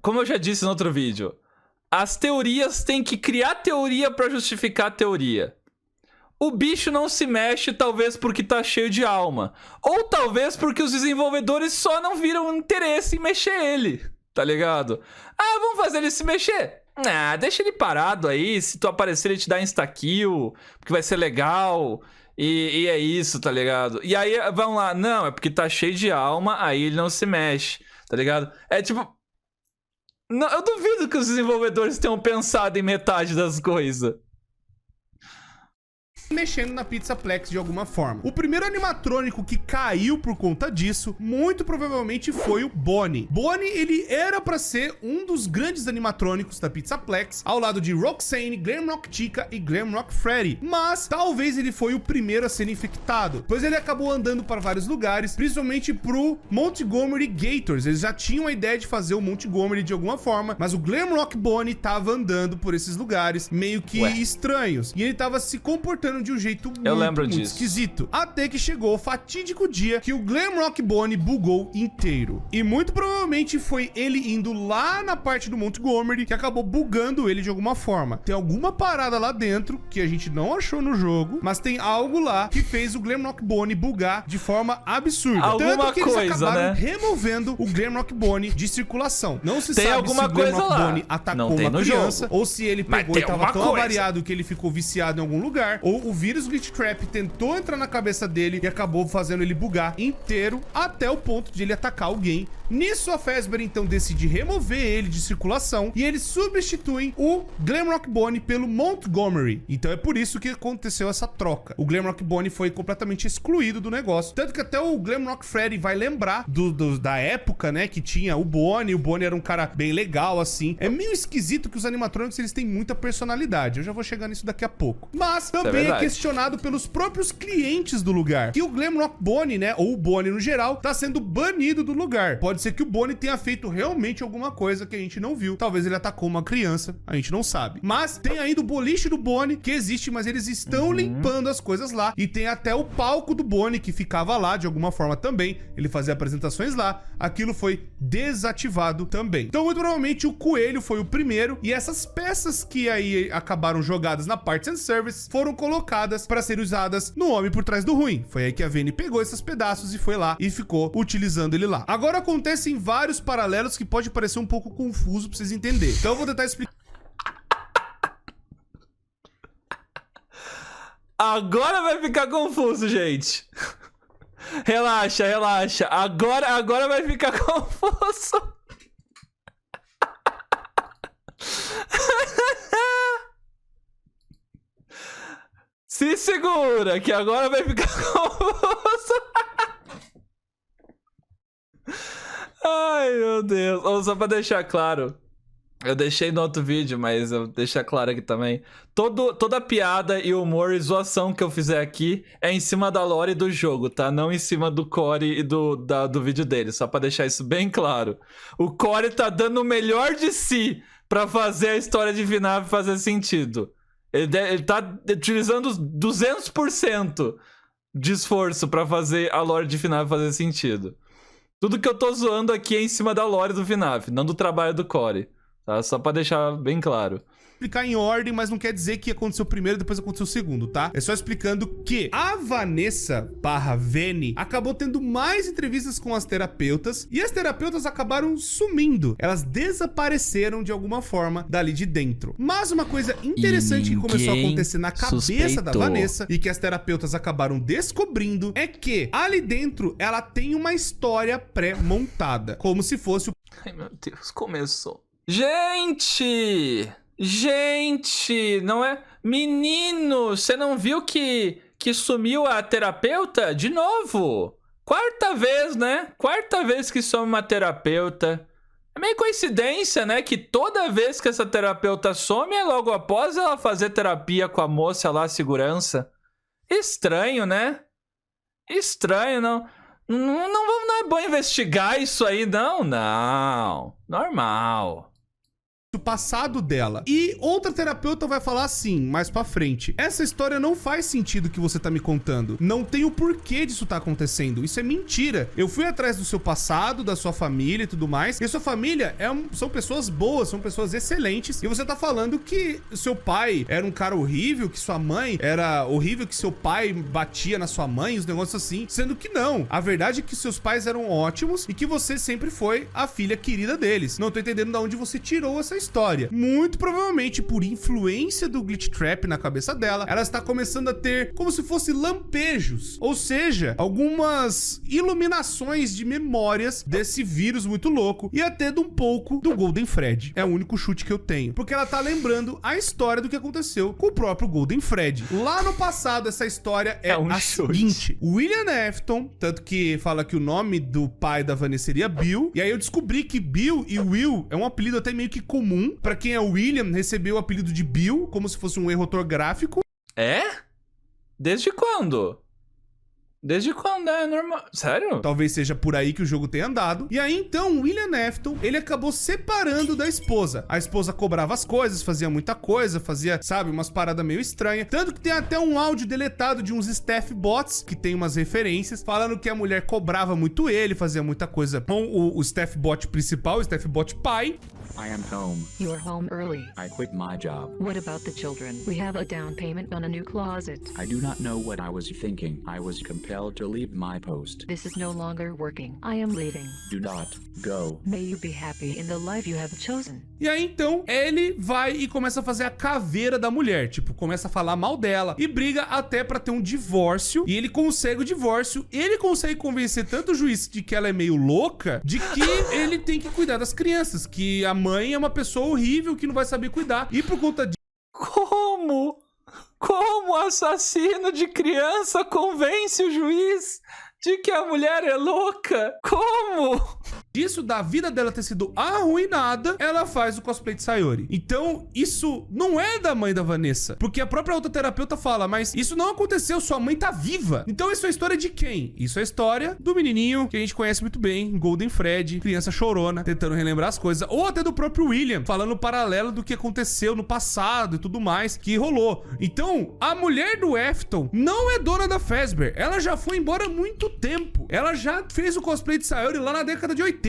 como eu já disse no outro vídeo, as teorias têm que criar teoria pra justificar a teoria. O bicho não se mexe, talvez porque tá cheio de alma. Ou talvez porque os desenvolvedores só não viram interesse em mexer ele. Tá ligado? Ah, vamos fazer ele se mexer? Ah, deixa ele parado aí. Se tu aparecer, ele te dá insta-kill, porque vai ser legal. E é isso, tá ligado? E aí, vamos lá. Não, é porque tá cheio de alma, aí ele não se mexe. Tá ligado? É tipo... Não, eu duvido que os desenvolvedores tenham pensado em metade das coisas. Mexendo na Pizzaplex de alguma forma. O primeiro animatrônico que caiu por conta disso, muito provavelmente foi o Bonnie. Bonnie, ele era pra ser um dos grandes animatrônicos da Pizzaplex, ao lado de Roxane, Glamrock Chica e Glamrock Freddy. Mas talvez ele foi o primeiro a ser infectado, pois ele acabou andando para vários lugares, principalmente pro Montgomery Gators. Eles já tinham a ideia de fazer o Montgomery de alguma forma, mas o Glamrock Bonnie tava andando por esses lugares meio que estranhos. E ele tava se comportando de um jeito muito esquisito. Até que chegou o fatídico dia que o Glamrock Bonnie bugou inteiro. E muito provavelmente foi ele indo lá na parte do Montgomery que acabou bugando ele de alguma forma. Tem alguma parada lá dentro que a gente não achou no jogo, mas tem algo lá que fez o Glamrock Bonnie bugar de forma absurda. Tanto que eles acabaram removendo o Glamrock Bonnie de circulação. Não se tem sabe alguma se o Glamrock coisa Bonnie atacou uma criança ou se ele pegou e tava tão avariado que ele ficou viciado em algum lugar, ou o vírus Glitch Trap tentou entrar na cabeça dele e acabou fazendo ele bugar inteiro até o ponto de ele atacar alguém Nisso, a Fazbear então decide remover ele de circulação e eles substituem o Glamrock Bonnie pelo Montgomery. Então é por isso que aconteceu essa troca. O Glamrock Bonnie foi completamente excluído do negócio. Tanto que até o Glamrock Freddy vai lembrar da época, né, que tinha o Bonnie. O Bonnie era um cara bem legal, assim. É meio esquisito que os animatrônicos, eles têm muita personalidade. Eu já vou chegar nisso daqui a pouco. Mas também é questionado pelos próprios clientes do lugar, que o Glamrock Bonnie, né, ou o Bonnie no geral, tá sendo banido do lugar. Pode ser que o Bonnie tenha feito realmente alguma coisa que a gente não viu. Talvez ele atacou uma criança, a gente não sabe. Mas tem ainda o boliche do Bonnie, que existe, mas eles estão limpando as coisas lá. E tem até o palco do Bonnie, que ficava lá de alguma forma também. Ele fazia apresentações lá. Aquilo foi desativado também. Então, muito provavelmente, o coelho foi o primeiro. E essas peças que aí acabaram jogadas na Parts and Service foram colocadas para serem usadas no Homem por Trás do Ruim. Foi aí que a Vene pegou esses pedaços e foi lá e ficou utilizando ele lá. Agora acontecem vários paralelos que pode parecer um pouco confuso pra vocês entenderem. Então eu vou tentar explicar. Agora vai ficar confuso, gente. Relaxa, relaxa. Agora vai ficar confuso. Se segura, que agora vai ficar confuso. Ai, meu Deus. Ou só pra deixar claro, eu deixei no outro vídeo, mas eu vou deixar claro aqui também. Toda piada e humor e zoação que eu fizer aqui é em cima da lore do jogo, tá? Não em cima do Corey e do vídeo dele, só pra deixar isso bem claro. O Corey tá dando o melhor de si pra fazer a história de FNAF fazer sentido. Ele tá utilizando 200% de esforço pra fazer a lore de FNAF fazer sentido. Tudo que eu tô zoando aqui é em cima da lore do FNAF, não do trabalho do Corey. Tá? Só pra deixar bem claro. Explicar em ordem, mas não quer dizer que aconteceu o primeiro e depois aconteceu o segundo, tá? É só explicando que a Vanessa/Vene acabou tendo mais entrevistas com as terapeutas e as terapeutas acabaram sumindo. Elas desapareceram de alguma forma dali de dentro. Mas uma coisa interessante que começou a acontecer na cabeça da Vanessa e que as terapeutas acabaram descobrindo é que ali dentro ela tem uma história pré-montada, como se fosse o... Ai, meu Deus, começou. Gente, não é... Menino, você não viu que sumiu a terapeuta? De novo. Quarta vez, né? Quarta vez que some uma terapeuta. É meio coincidência, né? Que toda vez que essa terapeuta some é logo após ela fazer terapia com a moça lá, segurança. Estranho, né? Estranho, não... Não é bom investigar isso aí, não. Não. Normal. O passado dela. E outra terapeuta vai falar assim, mais pra frente: essa história não faz sentido que você tá me contando. Não tem o porquê disso tá acontecendo. Isso é mentira. Eu fui atrás do seu passado, da sua família e tudo mais. E a sua família são pessoas boas, são pessoas excelentes. E você tá falando que seu pai era um cara horrível, que sua mãe era horrível, que seu pai batia na sua mãe, os negócios assim. Sendo que não. A verdade é que seus pais eram ótimos e que você sempre foi a filha querida deles. Não tô entendendo de onde você tirou essa história. Muito provavelmente por influência do Glitch Trap na cabeça dela, ela está começando a ter como se fosse lampejos, ou seja, algumas iluminações de memórias desse vírus muito louco e até de um pouco do Golden Freddy. É o único chute que eu tenho, porque ela tá lembrando a história do que aconteceu com o próprio Golden Freddy. Lá no passado, essa história é a seguinte: William Afton, tanto que fala que o nome do pai da Vanessa seria Bill, e aí eu descobri que Bill e Will é um apelido até meio que comum. Pra quem é o William, recebeu o apelido de Bill, como se fosse um erro ortográfico. É? Desde quando? Desde quando é normal? Sério? Talvez seja por aí que o jogo tenha andado. E aí, então, William Afton, ele acabou separando da esposa. A esposa cobrava as coisas, fazia muita coisa, fazia, sabe, umas paradas meio estranhas. Tanto que tem até um áudio deletado de uns staff bots, que tem umas referências, falando que a mulher cobrava muito ele, fazia muita coisa com o staff bot principal, o staff bot pai. I am home. You're home early. I quit my job. What about the children? We have a down payment on a new closet. I do not know what I was thinking. I was comparing tell to leave my post. This is no longer working. I am leaving. Do not go. May you be happy in the life you have chosen. E aí, então, ele vai e começa a fazer a caveira da mulher. Tipo, começa a falar mal dela e briga até pra ter um divórcio. E ele consegue o divórcio. Ele consegue convencer tanto o juiz de que ela é meio louca, de que ele tem que cuidar das crianças. Que a mãe é uma pessoa horrível que não vai saber cuidar. E por conta disso... Como? Como assassino de criança convence o juiz de que a mulher é louca? Como? Disso, da vida dela ter sido arruinada, ela faz o cosplay de Sayori. Então, isso não é da mãe da Vanessa. Porque a própria outra terapeuta fala, mas isso não aconteceu, sua mãe tá viva. Então, isso é a história de quem? Isso é a história do menininho que a gente conhece muito bem, Golden Fred, criança chorona, tentando relembrar as coisas. Ou até do próprio William, falando paralelo do que aconteceu no passado e tudo mais que rolou. Então, a mulher do Afton não é dona da Fazbear. Ela já foi embora há muito tempo. Ela já fez o cosplay de Sayori lá na década de 80.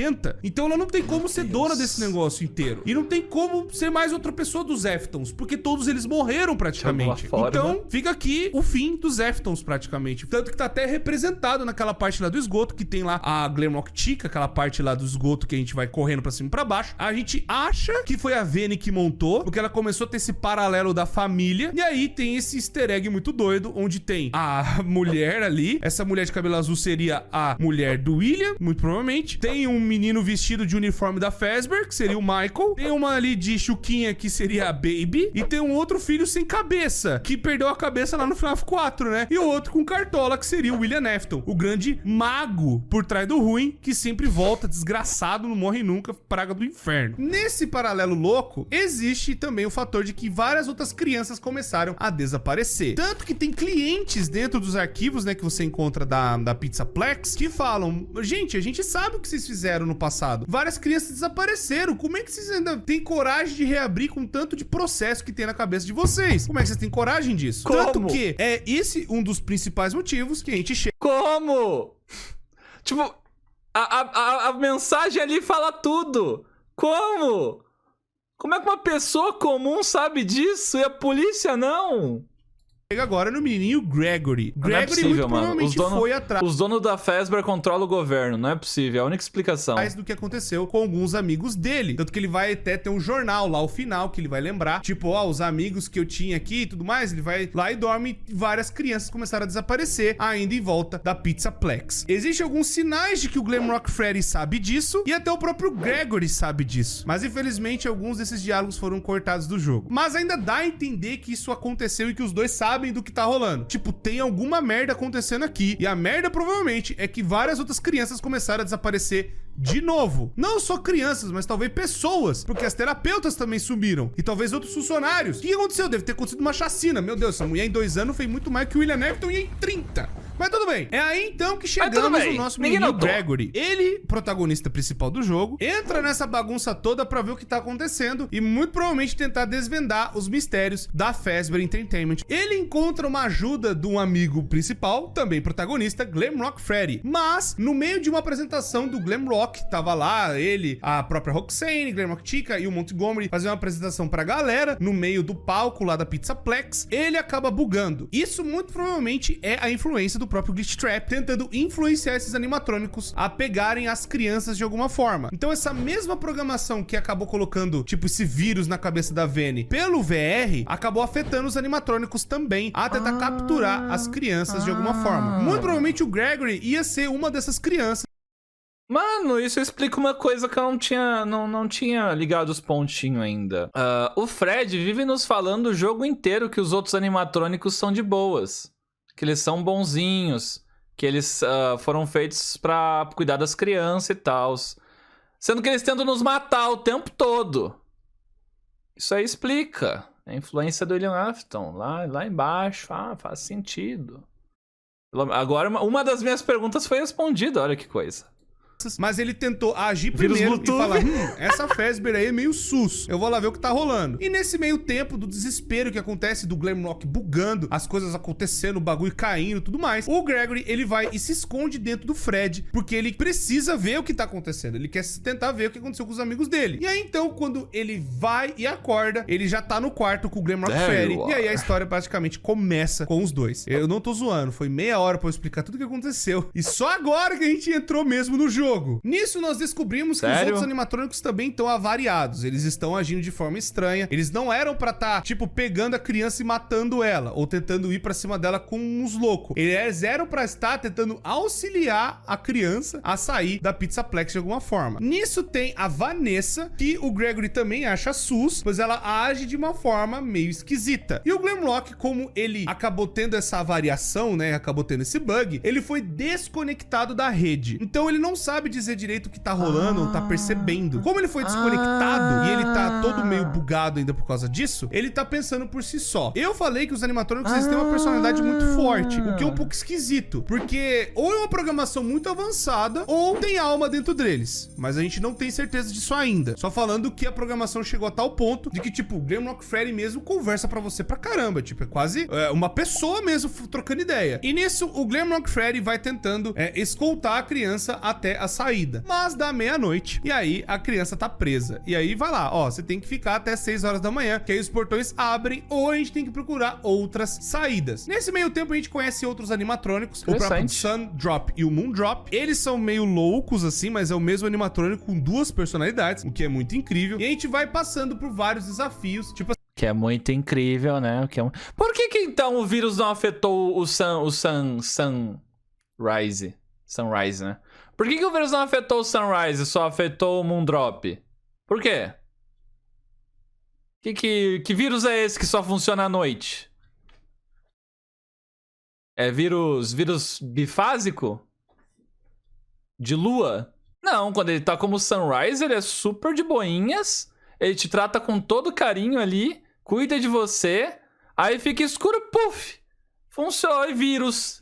Então ela não tem como ser dona desse negócio inteiro. E não tem como ser mais outra pessoa dos Aftons, porque todos eles morreram praticamente. Então fica aqui o fim dos Aftons praticamente. Tanto que tá até representado naquela parte lá do esgoto, que tem lá a Glamrock Chica, aquela parte lá do esgoto que a gente vai correndo pra cima e pra baixo. A gente acha que foi a Vene que montou, porque ela começou a ter esse paralelo da família. E aí tem esse easter egg muito doido, onde tem a mulher ali. Essa mulher de cabelo azul seria a mulher do William, muito provavelmente. Tem um menino vestido de uniforme da Fazbear, que seria o Michael. Tem uma ali de Chuquinha, que seria a Baby. E tem um outro filho sem cabeça, que perdeu a cabeça lá no FNAF 4, né? E o outro com cartola, que seria o William Afton, o grande mago por trás do ruim, que sempre volta desgraçado, não morre nunca, praga do inferno. Nesse paralelo louco, existe também o fator de que várias outras crianças começaram a desaparecer. Tanto que tem clientes dentro dos arquivos, né, que você encontra da Pizzaplex, que falam, gente, a gente sabe o que vocês fizeram no passado. Várias crianças desapareceram. Como é que vocês ainda têm coragem de reabrir com tanto de processo que tem na cabeça de vocês? Como é que vocês têm coragem disso? Como? Tanto que é esse um dos principais motivos que a gente chega... Como? Tipo, a mensagem ali fala tudo. Como? Como é que uma pessoa comum sabe disso e a polícia não? agora no menininho Gregory. Não é possível, muito provavelmente foi atrás. Os donos da Fazbear controlam o governo, não é possível, é a única explicação. Do que aconteceu com alguns amigos dele. Tanto que ele vai até ter um jornal lá ao final, que ele vai lembrar. Tipo, ó, os amigos que eu tinha aqui e tudo mais, ele vai lá e dorme e várias crianças começaram a desaparecer, ainda em volta da Pizzaplex. Existem alguns sinais de que o Glamrock Freddy sabe disso, e até o próprio Gregory sabe disso. Mas infelizmente alguns desses diálogos foram cortados do jogo. Mas ainda dá a entender que isso aconteceu e que os dois sabem do que tá rolando. Tipo, tem alguma merda acontecendo aqui. E a merda provavelmente é que várias outras crianças começaram a desaparecer de novo. Não só crianças, mas talvez pessoas. Porque as terapeutas também sumiram. E talvez outros funcionários. O que aconteceu? Deve ter acontecido uma chacina. Meu Deus, essa mulher em 2 anos fez muito mais que o William Afton em 30. Mas tudo bem. É aí então que chegamos no nosso menino Gregory. Ele, protagonista principal do jogo, entra nessa bagunça toda pra ver o que tá acontecendo e muito provavelmente tentar desvendar os mistérios da Fazbear Entertainment. Ele encontra uma ajuda de um amigo principal, também protagonista, Glamrock Freddy. Mas, no meio de uma apresentação do Glamrock, tava lá ele, a própria Roxane, Glamrock Chica e o Montgomery fazer uma apresentação pra galera no meio do palco lá da Pizzaplex. Ele acaba bugando. Isso muito provavelmente é a influência do próprio Glitch Trap, tentando influenciar esses animatrônicos a pegarem as crianças de alguma forma. Então essa mesma programação que acabou colocando, tipo, esse vírus na cabeça da Vene pelo VR, acabou afetando os animatrônicos também a tentar capturar as crianças de alguma forma. Muito provavelmente o Gregory ia ser uma dessas crianças. Mano, isso explica uma coisa que eu não tinha ligado os pontinhos ainda. O Fred vive nos falando o jogo inteiro que os outros animatrônicos são de boas. Que eles são bonzinhos, que eles foram feitos pra cuidar das crianças e tal. Sendo que eles tentam nos matar o tempo todo. Isso aí explica. A influência do William Afton, lá embaixo. Faz sentido. Agora, uma das minhas perguntas foi respondida, olha que coisa. mas ele tentou agir primeiro e falar, essa Fazbear aí é meio sus, eu vou lá ver o que tá rolando. E nesse meio tempo do desespero que acontece, do Glamrock bugando, as coisas acontecendo, o bagulho caindo e tudo mais, o Gregory, ele vai e se esconde dentro do Fred, porque ele precisa ver o que tá acontecendo, ele quer tentar ver o que aconteceu com os amigos dele. E aí então, quando ele vai e acorda, ele já tá no quarto com o Glamrock Freddy, e aí a história praticamente começa com os dois. Eu não tô zoando, foi meia hora pra eu explicar tudo o que aconteceu, e só agora que a gente entrou mesmo no jogo. Nisso, nós descobrimos que os outros animatrônicos também estão avariados. Eles estão agindo de forma estranha. Eles não eram pra estar, tipo, pegando a criança e matando ela, ou tentando ir pra cima dela com uns loucos. Eles eram pra estar tentando auxiliar a criança a sair da Pizzaplex de alguma forma. Nisso tem a Vanessa, que o Gregory também acha sus, pois ela age de uma forma meio esquisita. E o Glamrock, como ele acabou tendo essa variação, né, acabou tendo esse bug, ele foi desconectado da rede. Então ele não sabe dizer direito o que tá rolando, ou tá percebendo. Como ele foi desconectado e ele tá todo meio bugado ainda por causa disso, ele tá pensando por si só. Eu falei que os animatrônicos eles têm uma personalidade muito forte, o que é um pouco esquisito, porque ou é uma programação muito avançada, ou tem alma dentro deles. Mas a gente não tem certeza disso ainda. Só falando que a programação chegou a tal ponto de que, tipo, o Glamrock Freddy mesmo conversa pra você pra caramba. Tipo, é quase uma pessoa mesmo trocando ideia. E nisso, o Glamrock Freddy vai tentando escoltar a criança até a saída, mas dá meia-noite e aí a criança tá presa. E aí vai lá, ó, você tem que ficar até 6 horas da manhã, que aí os portões abrem, ou a gente tem que procurar outras saídas. Nesse meio tempo a gente conhece outros animatrônicos, o próprio Sun Drop e o Moon Drop. Eles são meio loucos assim, mas é o mesmo animatrônico com duas personalidades, o que é muito incrível. E a gente vai passando por vários desafios, tipo que é muito incrível, né? Por que então o vírus não afetou o Sunrise, né? Por que o vírus não afetou o Sunrise e só afetou o Moondrop? Por quê? Que vírus é esse que só funciona à noite? É vírus bifásico? De lua? Não, quando ele tá como Sunrise, ele é super de boinhas. Ele te trata com todo carinho ali, cuida de você. Aí fica escuro, puf! Funciona, e vírus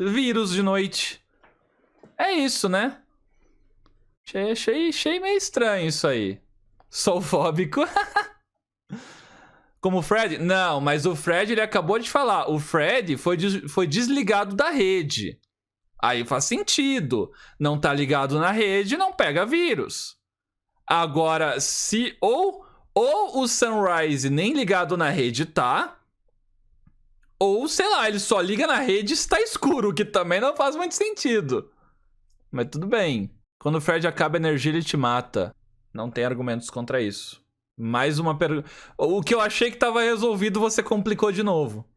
de noite. É isso, né? Achei meio estranho isso aí. Soulfóbico. Como o Fred? Não, mas o Fred, ele acabou de falar. O Fred foi desligado da rede. Aí faz sentido. Não tá ligado na rede, não pega vírus. Agora, se ou o Sunrise nem ligado na rede tá, ou, sei lá, ele só liga na rede e está escuro, que também não faz muito sentido. Mas tudo bem. Quando o Fred acaba a energia, ele te mata. Não tem argumentos contra isso. Mais uma pergunta. O que eu achei que estava resolvido, você complicou de novo.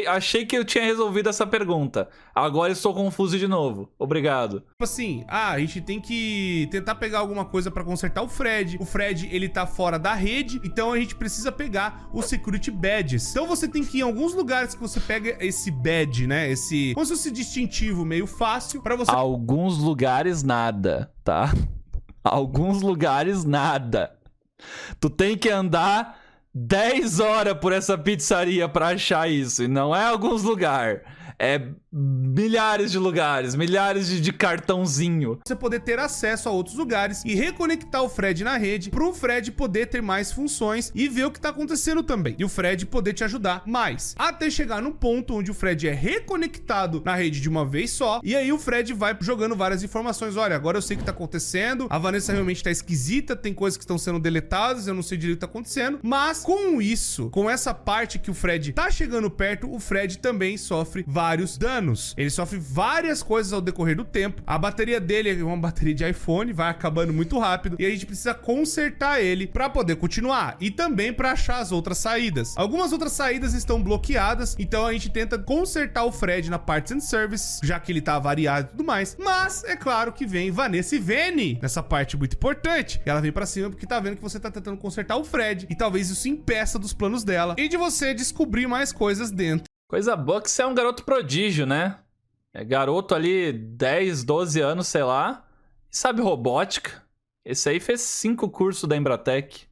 Achei que eu tinha resolvido essa pergunta. Agora estou confuso de novo. Obrigado. Tipo assim, a gente tem que tentar pegar alguma coisa pra consertar o Fred. O Fred, ele tá fora da rede, então a gente precisa pegar os Security Badges. Então você tem que ir em alguns lugares que você pega esse badge, né? Como se fosse distintivo meio fácil pra você... Alguns lugares nada, tá? Alguns lugares nada. Tu tem que andar 10 horas por essa pizzaria pra achar isso. E não é alguns lugares. É milhares de lugares, milhares de cartãozinho. Você poder ter acesso a outros lugares e reconectar o Fred na rede pro Fred poder ter mais funções e ver o que tá acontecendo também. E o Fred poder te ajudar mais. Até chegar no ponto onde o Fred é reconectado na rede de uma vez só. E aí o Fred vai jogando várias informações. Olha, agora eu sei o que tá acontecendo. A Vanessa realmente tá esquisita. Tem coisas que estão sendo deletadas. Eu não sei direito o que tá acontecendo. Mas com isso, com essa parte que o Fred tá chegando perto, o Fred também sofre vários danos. Ele sofre várias coisas ao decorrer do tempo. A bateria dele é uma bateria de iPhone, vai acabando muito rápido e a gente precisa consertar ele para poder continuar e também para achar as outras saídas. Algumas outras saídas estão bloqueadas, então a gente tenta consertar o Fred na Parts and Services, já que ele tá avariado e tudo mais. Mas é claro que vem Vanessa e Vene nessa parte muito importante. Ela vem para cima porque tá vendo que você tá tentando consertar o Fred e talvez isso impeça dos planos dela e de você descobrir mais coisas dentro. Coisa boa que você é um garoto prodígio, né? É garoto ali, 10, 12 anos, sei lá. Sabe robótica. Esse aí fez 5 cursos da Embratec.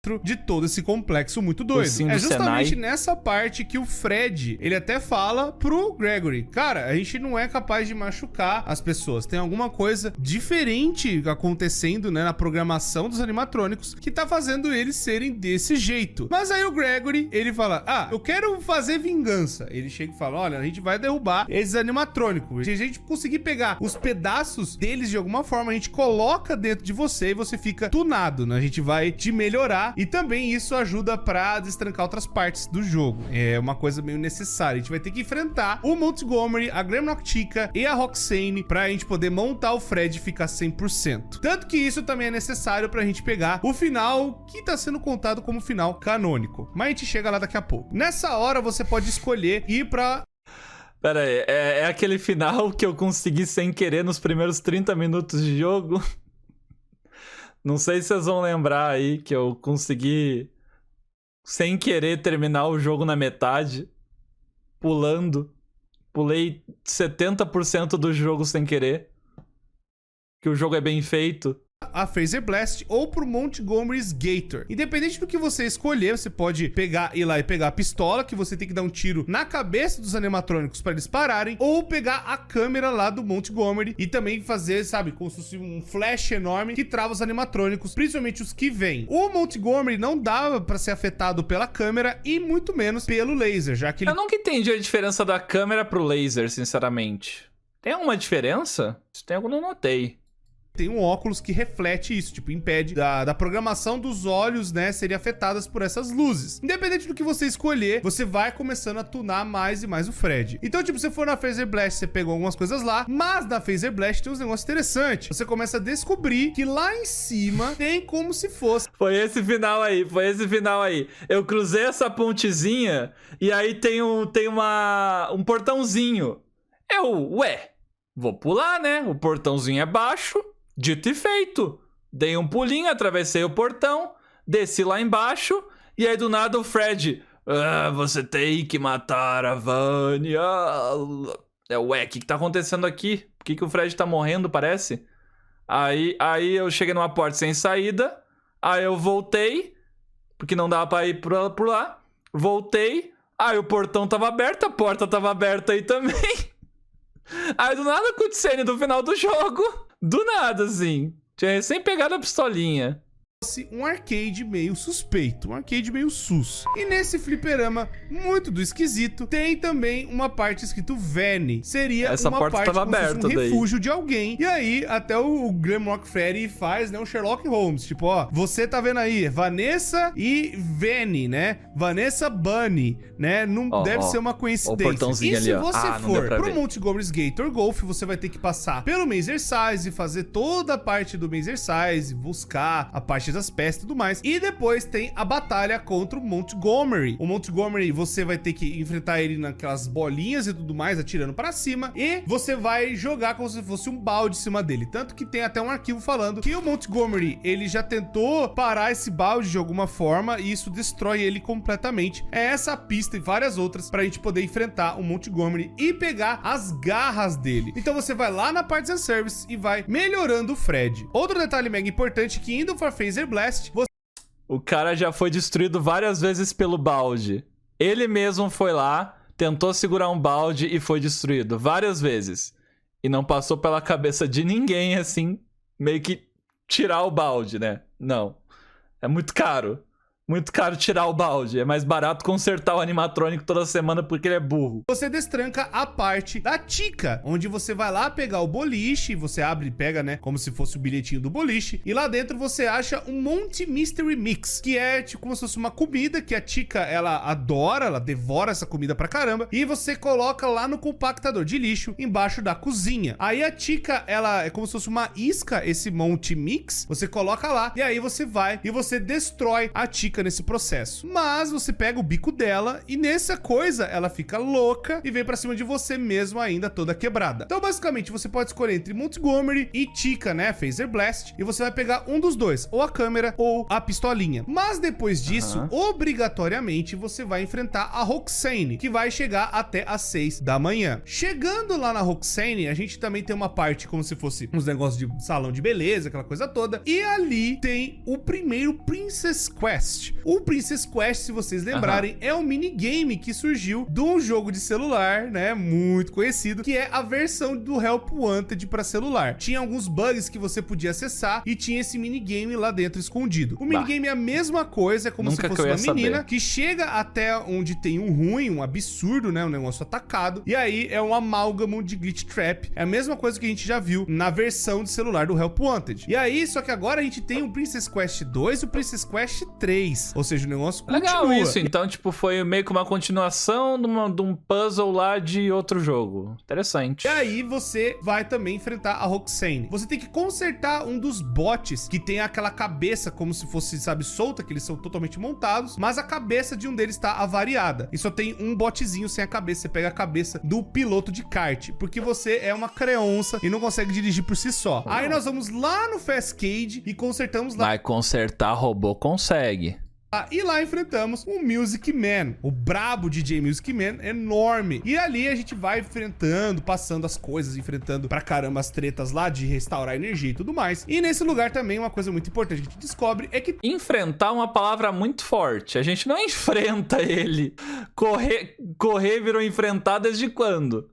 dentro de todo esse complexo muito doido. É justamente nessa parte que o Fred, ele até fala pro Gregory, cara, a gente não é capaz de machucar as pessoas. Tem alguma coisa diferente acontecendo, né, na programação dos animatrônicos que tá fazendo eles serem desse jeito. Mas aí o Gregory, ele fala, eu quero fazer vingança. Ele chega e fala, olha, a gente vai derrubar esses animatrônicos. Se a gente conseguir pegar os pedaços deles de alguma forma, a gente coloca dentro de você e você fica tunado, né? A gente vai te melhorar e também isso ajuda pra destrancar outras partes do jogo. É uma coisa meio necessária. A gente vai ter que enfrentar o Montgomery, a Glamrock Chica e a Roxane pra gente poder montar o Fred e ficar 100%. Tanto que isso também é necessário pra gente pegar o final que tá sendo contado como final canônico. Mas a gente chega lá daqui a pouco. Nessa hora você pode escolher ir pra... Pera aí, é aquele final que eu consegui sem querer nos primeiros 30 minutos de jogo? Não sei se vocês vão lembrar aí que eu consegui sem querer terminar o jogo na metade, pulando. Pulei 70% do jogo sem querer. Que o jogo é bem feito. A Phaser Blast ou pro Montgomery's Gator. Independente do que você escolher, você pode ir lá e pegar a pistola, que você tem que dar um tiro na cabeça dos animatrônicos para eles pararem, ou pegar a câmera lá do Montgomery e também fazer, sabe, como se fosse um flash enorme que trava os animatrônicos, principalmente os que vêm. O Montgomery não dava para ser afetado pela câmera e muito menos pelo laser, já que ele... Eu nunca entendi a diferença da câmera pro laser, sinceramente. Tem alguma diferença? Se tem alguma, eu não notei. Tem um óculos que reflete isso, tipo, impede da programação dos olhos, né, serem afetadas por essas luzes. Independente do que você escolher, você vai começando a tunar mais e mais o Fred. Então, tipo, se for na Phaser Blast, você pegou algumas coisas lá, mas na Phaser Blast tem uns negócios interessantes. Você começa a descobrir que lá em cima tem como se fosse... Foi esse final aí. Eu cruzei essa pontezinha e aí tem um portãozinho. Vou pular, né? O portãozinho é baixo. Dito e feito, dei um pulinho, atravessei o portão, desci lá embaixo, e aí do nada o Fred... você tem que matar a Vanya. O que tá acontecendo aqui? Por que o Fred tá morrendo, parece? Aí eu cheguei numa porta sem saída, aí eu voltei, porque não dava pra ir por lá, voltei, aí o portão tava aberto, a porta tava aberta aí também. Aí do nada a cutscene do final do jogo... Do nada, assim. Tinha recém pegado a pistolinha. Um arcade meio suspeito, um arcade meio sus. E nesse fliperama, muito do esquisito, tem também uma parte escrito Vene. Seria essa uma porta parte tava aberta, um refúgio de alguém. E aí, até o Glamrock Freddy faz, né, um Sherlock Holmes. Tipo, ó, você tá vendo aí, Vanessa e Vene, né? Vanessa Bunny, né? Não deve ser uma coincidência. O portãozinho e se ali, você for pro ver. Montgomery's Gator Golf, você vai ter que passar pelo Mazer Size, fazer toda a parte do Mazer Size, buscar a parte das peças e tudo mais. E depois tem a batalha contra o Montgomery. O Montgomery, você vai ter que enfrentar ele naquelas bolinhas e tudo mais, atirando pra cima. E você vai jogar como se fosse um balde em cima dele. Tanto que tem até um arquivo falando que o Montgomery, ele já tentou parar esse balde de alguma forma e isso destrói ele completamente. É essa pista e várias outras pra gente poder enfrentar o Montgomery e pegar as garras dele. Então você vai lá na Parts and Service e vai melhorando o Fred. Outro detalhe mega importante que indo pra Phaser Blast, o cara já foi destruído várias vezes pelo balde. Ele mesmo foi lá, tentou segurar um balde e foi destruído várias vezes. E não passou pela cabeça de ninguém, assim, meio que tirar o balde, né? Não. É muito caro. Muito caro tirar o balde. É mais barato consertar o animatrônico toda semana porque ele é burro. Você destranca a parte da Chica, onde você vai lá pegar o boliche, você abre e pega, né, como se fosse o bilhetinho do boliche, e lá dentro você acha um Monty Mystery Mix, que é tipo como se fosse uma comida que a Chica, ela adora, ela devora essa comida pra caramba, e você coloca lá no compactador de lixo, embaixo da cozinha. Aí a Chica, ela é como se fosse uma isca, esse Monty Mix, você coloca lá, e aí você vai e você destrói a Chica Chica nesse processo. Mas você pega o bico dela e nessa coisa ela fica louca e vem pra cima de você mesmo ainda toda quebrada. Então basicamente você pode escolher entre Montgomery e Chica, né, Phaser Blast, e você vai pegar um dos dois, ou a câmera ou a pistolinha. Mas depois disso, obrigatoriamente você vai enfrentar a Roxane, que vai chegar até às 6 da manhã. Chegando lá na Roxane, a gente também tem uma parte como se fosse uns negócios de salão de beleza, aquela coisa toda, e ali tem o primeiro Princess Quest. O Princess Quest, se vocês lembrarem, é um minigame que surgiu de um jogo de celular, né, muito conhecido, que é a versão do Help Wanted para celular. Tinha alguns bugs que você podia acessar e tinha esse minigame lá dentro escondido. O minigame é a mesma coisa, é como se fosse uma menina que chega até onde tem um ruim, um absurdo, né, um negócio atacado, e aí é um amálgamo de glitch trap. É a mesma coisa que a gente já viu na versão de celular do Help Wanted. E aí, só que agora a gente tem o Princess Quest 2 e o Princess Quest 3. Ou seja, o negócio continua. Legal isso. Então, tipo, foi meio que uma continuação de um puzzle lá de outro jogo. Interessante. E aí você vai também enfrentar a Roxane. Você tem que consertar um dos bots que tem aquela cabeça como se fosse, sabe, solta, que eles são totalmente montados, mas a cabeça de um deles tá avariada. E só tem um botzinho sem a cabeça. Você pega a cabeça do piloto de kart, porque você é uma creonça e não consegue dirigir por si só. Aí nós vamos lá no Fastcade e consertamos lá. Vai consertar robô, consegue. E lá enfrentamos o Music Man, o brabo DJ Music Man, enorme. E ali a gente vai enfrentando, passando as coisas, enfrentando pra caramba as tretas lá de restaurar energia e tudo mais. E nesse lugar também uma coisa muito importante que a gente descobre é que... Enfrentar é uma palavra muito forte. A gente não enfrenta ele. Correr virou enfrentar desde quando?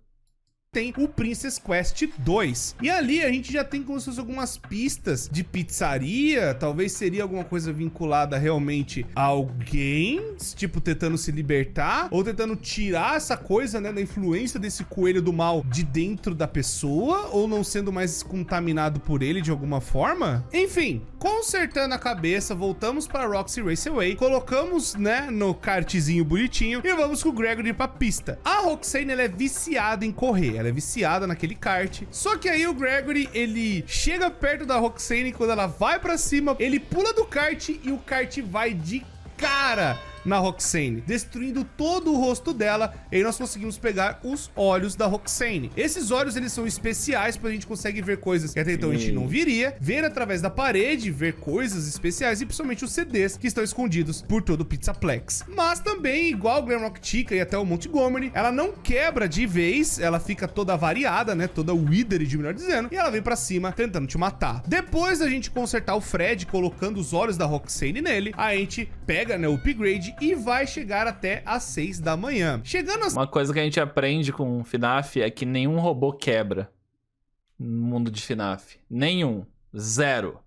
Tem o Princess Quest 2. E ali a gente já tem como se fosse algumas pistas de pizzaria, talvez seria alguma coisa vinculada realmente a alguém, tipo tentando se libertar, ou tentando tirar essa coisa, né, da influência desse coelho do mal de dentro da pessoa, ou não sendo mais contaminado por ele de alguma forma. Enfim, consertando a cabeça, voltamos para Roxy Raceway, colocamos, né, no kartzinho bonitinho e vamos com o Gregory pra pista. A Roxane, ela é viciada em correr, ela é viciada naquele kart. Só que aí o Gregory, ele chega perto da Roxane e quando ela vai pra cima, ele pula do kart e o kart vai de cara na Roxane, destruindo todo o rosto dela. E aí nós conseguimos pegar os olhos da Roxane. Esses olhos, eles são especiais, porque a gente consegue ver coisas que até então a gente não viria, ver através da parede, ver coisas especiais e principalmente os CDs que estão escondidos por todo o Pizzaplex. Mas também, igual o Glamrock Chica e até o Montgomery, ela não quebra de vez, ela fica toda variada, né, toda withered, melhor dizendo, e ela vem pra cima tentando te matar. Depois da gente consertar o Fred, colocando os olhos da Roxane nele, a gente pega, né, o upgrade e vai chegar até às 6 da manhã. Chegando às... Uma coisa que a gente aprende com o FNAF é que nenhum robô quebra no mundo de FNAF. Nenhum. Zero.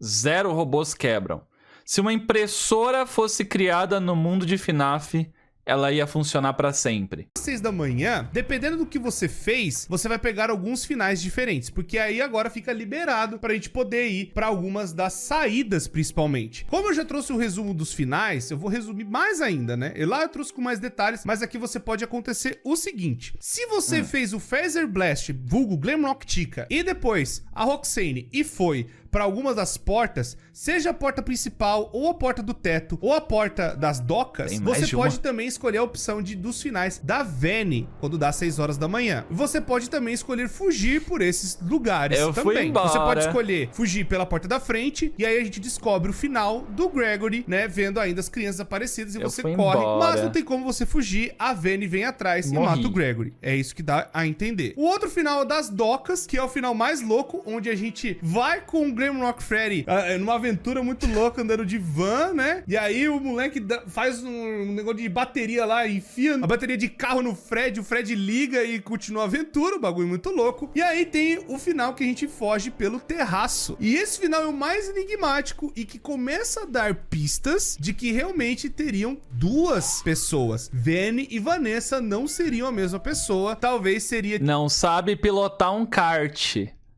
Zero robôs quebram. Se uma impressora fosse criada no mundo de FNAF, ela ia funcionar pra sempre. Às 6 da manhã, dependendo do que você fez, você vai pegar alguns finais diferentes, porque aí agora fica liberado pra gente poder ir pra algumas das saídas, principalmente. Como eu já trouxe o resumo dos finais, eu vou resumir mais ainda, né? E lá eu trouxe com mais detalhes, mas aqui você pode acontecer o seguinte. Se você fez o Phaser Blast, vulgo Glamrock Chica, e depois a Roxane e foi para algumas das portas, seja a porta principal, ou a porta do teto, ou a porta das docas, você pode também escolher a opção dos finais da Vene, quando dá 6 horas da manhã. Você pode também escolher fugir por esses lugares também. Você pode escolher fugir pela porta da frente, e aí a gente descobre o final do Gregory, né, vendo ainda as crianças aparecidas, e você corre, mas não tem como você fugir, a Vene vem atrás e mata o Gregory. É isso que dá a entender. O outro final é das docas, que é o final mais louco, onde a gente vai com o Glamrock Freddy numa aventura muito louca, andando de van, né? E aí o moleque faz um negócio de bateria lá, enfia a bateria de carro no Fred, o Fred liga e continua a aventura, um bagulho muito louco. E aí tem o final que a gente foge pelo terraço. E esse final é o mais enigmático e que começa a dar pistas de que realmente teriam duas pessoas. Vene e Vanessa não seriam a mesma pessoa, talvez seria... Não sabe pilotar um kart.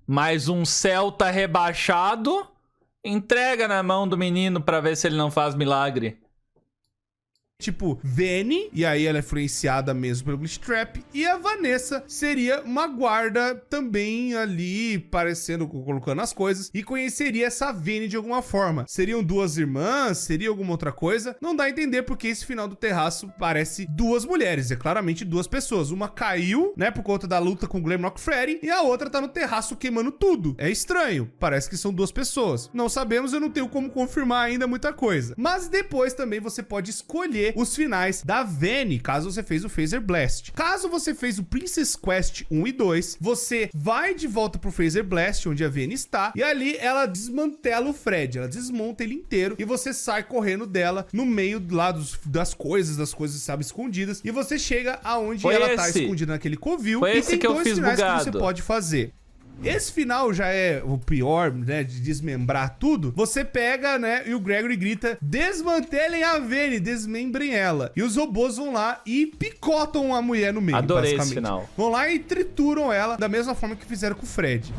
Mas um Celta rebaixado, entrega na mão do menino pra ver se ele não faz milagre. tipo Vayne, e aí ela é influenciada mesmo pelo Glitch Trap, e a Vanessa seria uma guarda também ali, parecendo, colocando as coisas, e conheceria essa Vayne de alguma forma. Seriam duas irmãs? Seria alguma outra coisa? Não dá a entender porque esse final do terraço parece duas mulheres, é claramente duas pessoas. Uma caiu, né, por conta da luta com o Glamrock Freddy, e a outra tá no terraço queimando tudo. É estranho, parece que são duas pessoas. Não sabemos, eu não tenho como confirmar ainda muita coisa. Mas depois também você pode escolher os finais da Vayne, caso você fez o Phaser Blast. Caso você fez o Princess Quest 1 e 2, você vai de volta pro Phaser Blast, onde a Vayne está, e ali ela desmantela o Fred, ela desmonta ele inteiro, e você sai correndo dela no meio lá das coisas, sabe, escondidas, e você chega aonde ela tá escondida naquele covil, e tem dois finais que você pode fazer. Esse final já é o pior, né, de desmembrar tudo. Você pega, né, e o Gregory grita: desmantelem a Vayne, desmembrem ela. E os robôs vão lá e picotam a mulher no meio, Adorei esse final. Vão lá e trituram ela da mesma forma que fizeram com o Fred.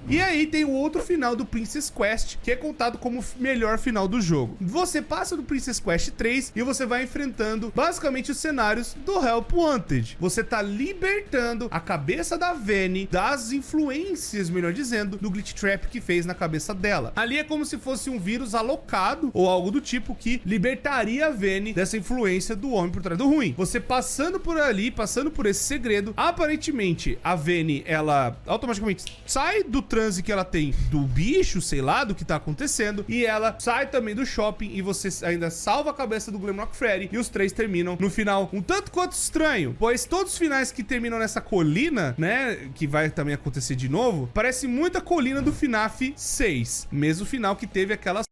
E aí tem o outro final do Princess Quest, que é contado como o melhor final do jogo. Você passa do Princess Quest 3 e você vai enfrentando basicamente os cenários do Help Wanted. Você tá libertando a cabeça da Vayne das influências, melhor dizendo, do Glitch Trap que fez na cabeça dela. Ali é como se fosse um vírus alocado ou algo do tipo que libertaria a Vayne dessa influência do homem por trás do ruim. Você passando por ali, passando por esse segredo, aparentemente a Vayne, ela automaticamente sai do transe que ela tem do bicho, sei lá, do que tá acontecendo, e ela sai também do shopping e você ainda salva a cabeça do Glamrock Freddy, e os três terminam no final um tanto quanto estranho, pois todos os finais que terminam nessa colina, né, que vai também acontecer de novo, parece muito a colina do FNAF 6, mesmo final que teve aquelas...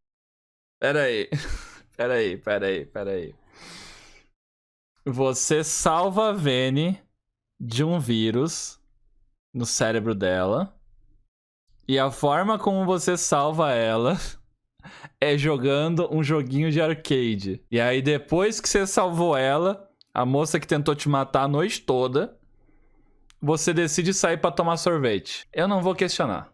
Peraí. Você salva a Vayne de um vírus no cérebro dela. E a forma como você salva ela é jogando um joguinho de arcade. E aí, depois que você salvou ela, a moça que tentou te matar a noite toda, você decide sair pra tomar sorvete. Eu não vou questionar.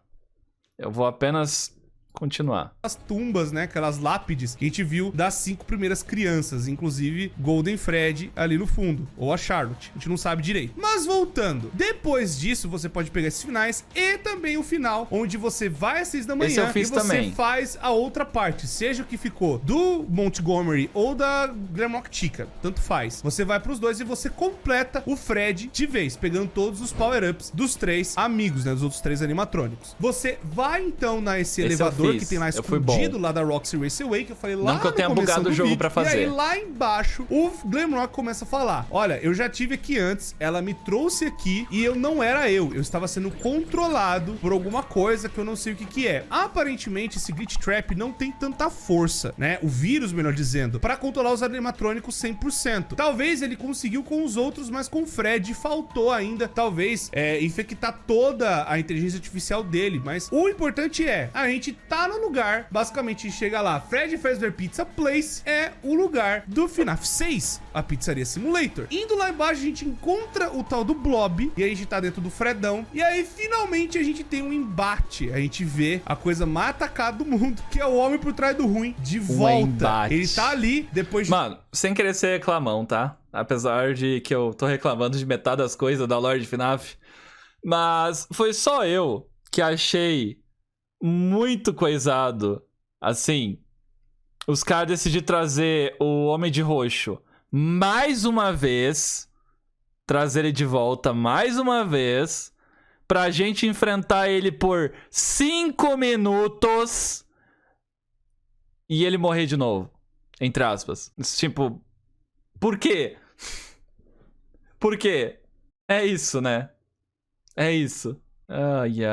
Eu vou apenas continuar. As tumbas, né, aquelas lápides que a gente viu das 5 primeiras crianças, inclusive Golden Freddy ali no fundo, ou a Charlotte, a gente não sabe direito. Mas voltando, depois disso você pode pegar esses finais e também o final, onde você vai às 6 da manhã e você faz a outra parte, seja o que ficou do Montgomery ou da Glamrock Chica, tanto faz. Você vai pros dois e você completa o Fred de vez, pegando todos os power-ups dos 3 amigos, né, dos outros 3 animatrônicos. Você vai então nesse elevador que tem lá escondido lá da Roxy Raceway, que eu falei lá no começo do vídeo. Não que eu tenha bugado o jogo pra fazer. E aí lá embaixo, o Glamrock começa a falar: olha, eu já tive aqui antes, ela me trouxe aqui e eu não era eu estava sendo controlado por alguma coisa que eu não sei o que é. Aparentemente, esse Glitch Trap não tem tanta força, né? O vírus, melhor dizendo, pra controlar os animatrônicos 100%. Talvez ele conseguiu com os outros, mas com o Fred faltou ainda, talvez, infectar toda a inteligência artificial dele. Mas o importante é, a gente tá no lugar, basicamente chega lá, Freddy Fazbear Pizza Place é o lugar do FNAF 6, a Pizzaria Simulator. Indo lá embaixo, a gente encontra o tal do Blob, e aí a gente tá dentro do Fredão, e aí finalmente a gente tem um embate, a gente vê a coisa mais atacada do mundo, que é o homem por trás do ruim, de volta. Ele tá ali, depois de... Mano, sem querer ser reclamão, tá? Apesar de que eu tô reclamando de metade das coisas da lore de FNAF, mas foi só eu que achei muito coisado. Assim, os caras decidiram trazer o Homem de Roxo mais uma vez, trazer ele de volta mais uma vez, pra gente enfrentar ele por 5 minutos e ele morrer de novo, entre aspas. Tipo, por quê? Por quê? É isso, né? É isso. Ai.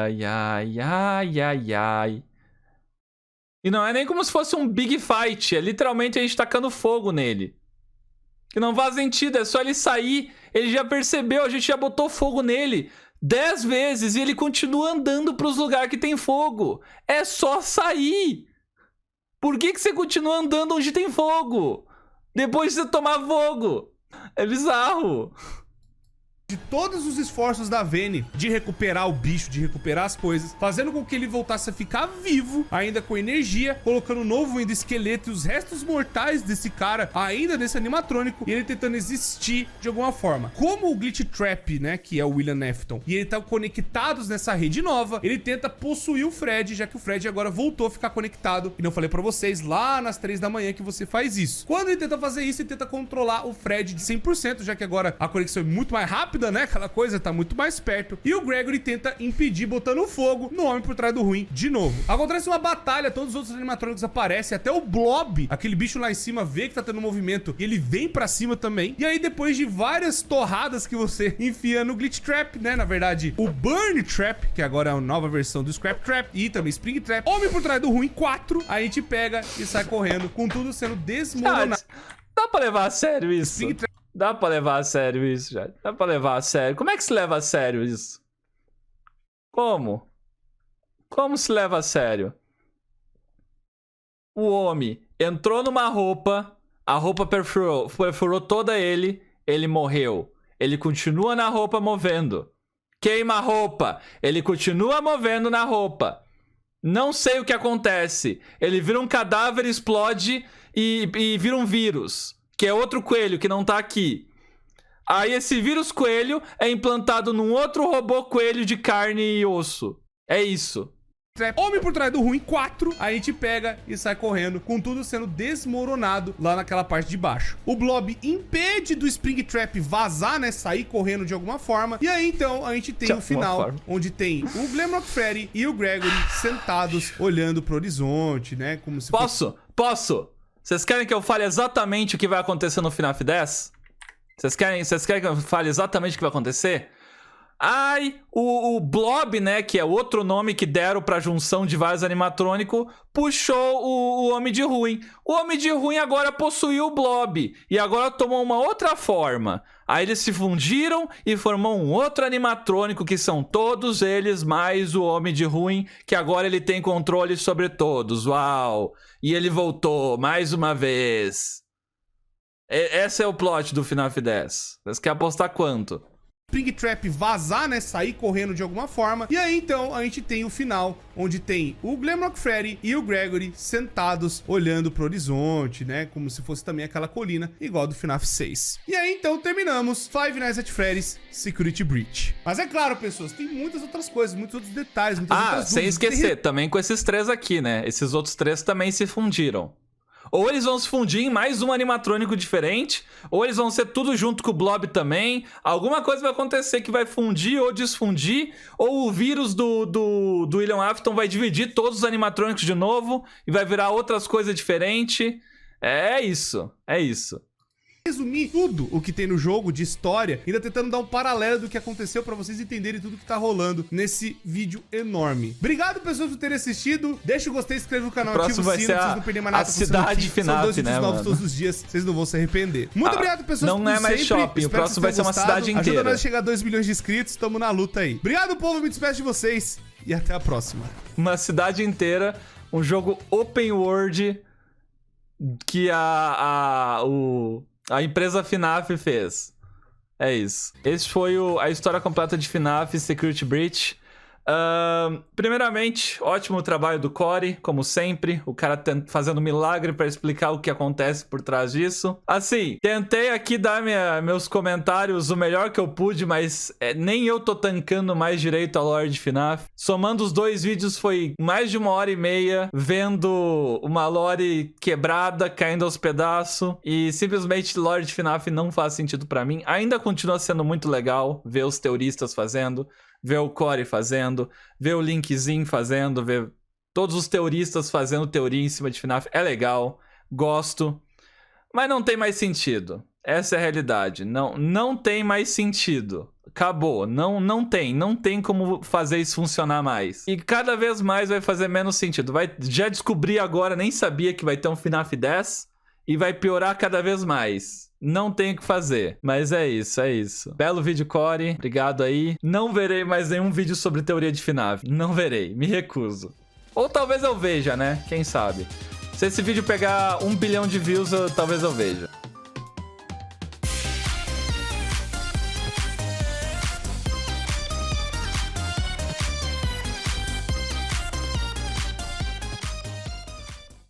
E não é nem como se fosse um big fight. É literalmente a gente tacando fogo nele. Que não faz sentido. É só ele sair. Ele já percebeu. A gente já botou fogo nele 10 vezes. E ele continua andando pros lugares que tem fogo. É só sair. Por que você continua andando onde tem fogo? Depois de você tomar fogo. É bizarro. de todos os esforços da Vayne de recuperar o bicho, de recuperar as coisas, fazendo com que ele voltasse a ficar vivo, ainda com energia, colocando um novo endoesqueleto e os restos mortais desse cara, ainda desse animatrônico, e ele tentando existir de alguma forma. Como o Glitch Trap, né, que é o William Afton, e ele tá conectados nessa rede nova, ele tenta possuir o Fred, já que o Fred agora voltou a ficar conectado. E não falei pra vocês lá nas 3 da manhã que você faz isso. Quando ele tenta fazer isso, ele tenta controlar o Fred de 100%, já que agora a conexão é muito mais rápida, né? Aquela coisa tá muito mais perto. E o Gregory tenta impedir, botando fogo no homem por trás do ruim de novo. Acontece uma batalha, todos os outros animatrônicos aparecem, até o Blob, aquele bicho lá em cima, vê que tá tendo movimento e ele vem pra cima também. E aí, depois de várias torradas que você enfia no Glitch Trap, né? Na verdade, o Burn Trap, que agora é a nova versão do Scrap Trap, e também Spring Trap, homem por trás do ruim 4, a gente pega e sai correndo, com tudo sendo desmoronado. Dá pra levar a sério isso? Spring Trap. Dá pra levar a sério isso, já. Dá pra levar a sério. Como é que se leva a sério isso? Como? Como se leva a sério? O homem entrou numa roupa, a roupa perfurou toda ele morreu. Ele continua na roupa movendo. Queima a roupa, ele continua movendo na roupa. Não sei o que acontece. Ele vira um cadáver, explode e vira um vírus. Que é outro coelho que não tá aqui. Aí esse vírus coelho é implantado num outro robô coelho de carne e osso. É isso. Homem por trás do ruim 4, a gente pega e sai correndo, com tudo sendo desmoronado lá naquela parte de baixo. O Blob impede do Spring Trap vazar, né, sair correndo de alguma forma. E aí então a gente tem o final, onde tem o Glamrock Freddy e o Gregory sentados olhando pro horizonte, né, como se Posso? Vocês querem que eu fale exatamente o que vai acontecer no FNAF 10? Vocês querem que eu fale exatamente o que vai acontecer? Ai, o Blob, né, que é outro nome que deram pra junção de vários animatrônicos, puxou o Homem de Ruim. O Homem de Ruim agora possuiu o Blob e agora tomou uma outra forma. Aí eles se fundiram e formou um outro animatrônico, que são todos eles mais o Homem de Ruim, que agora ele tem controle sobre todos. Uau! E ele voltou mais uma vez. Esse é o plot do FNAF 10. Vocês querem apostar quanto? Spring Trap vazar, né, sair correndo de alguma forma. E aí então a gente tem o final, onde tem o Glamrock Freddy e o Gregory sentados olhando pro horizonte, né, como se fosse também aquela colina igual do FNAF 6. E aí então terminamos Five Nights at Freddy's Security Breach. Mas é claro, pessoas, tem muitas outras coisas, muitos outros detalhes, muitas outras dúvidas. Sem esquecer, também com esses 3 aqui, né, esses outros 3 também se fundiram. Ou eles vão se fundir em mais um animatrônico diferente, ou eles vão ser tudo junto com o Blob também. Alguma coisa vai acontecer que vai fundir ou desfundir, ou o vírus do William Afton vai dividir todos os animatrônicos de novo e vai virar outras coisas diferentes. É isso. Resumir tudo o que tem no jogo de história, ainda tentando dar um paralelo do que aconteceu pra vocês entenderem tudo que tá rolando nesse vídeo enorme. Obrigado, pessoas, por terem assistido. Deixa o gostei, inscreve no canal, ativa o sino, pra vocês não perderem mais nada. A cidade FNAF, são 2 vídeos novos mano? todos os dias, vocês não vão se arrepender. Muito obrigado, pessoas, não é mais sempre. shopping, o Espero próximo vai ser uma cidade inteira. Ajuda nós a chegar a 2 milhões de inscritos, tamo na luta aí. Obrigado, povo, me despeço de vocês e até a próxima. Uma cidade inteira, um jogo open world que a empresa FNAF fez. É isso. Esse foi a história completa de FNAF Security Breach. Primeiramente, ótimo trabalho do Corey, como sempre. O cara fazendo milagre pra explicar o que acontece por trás disso. Assim, tentei aqui dar meus comentários o melhor que eu pude, mas nem eu tô tancando mais direito a lore de FNAF. Somando os 2 vídeos, foi mais de 1h30 vendo uma lore quebrada, caindo aos pedaços. E simplesmente lore de FNAF não faz sentido pra mim. Ainda continua sendo muito legal ver os teoristas fazendo, ver o Corey fazendo, ver o Linkzinho fazendo, ver todos os teoristas fazendo teoria em cima de FNAF. É legal, gosto, mas não tem mais sentido. Essa é a realidade. Não tem mais sentido. Acabou. Não tem como fazer isso funcionar mais. E cada vez mais vai fazer menos sentido. Já descobri agora, nem sabia que vai ter um FNAF 10 e vai piorar cada vez mais. Não tem o que fazer, mas é isso. Belo vídeo, Corey. Obrigado aí. Não verei mais nenhum vídeo sobre teoria de FNAF. Não verei, me recuso. Ou talvez eu veja, né? Quem sabe? Se esse vídeo pegar 1 bilhão de views, talvez eu veja.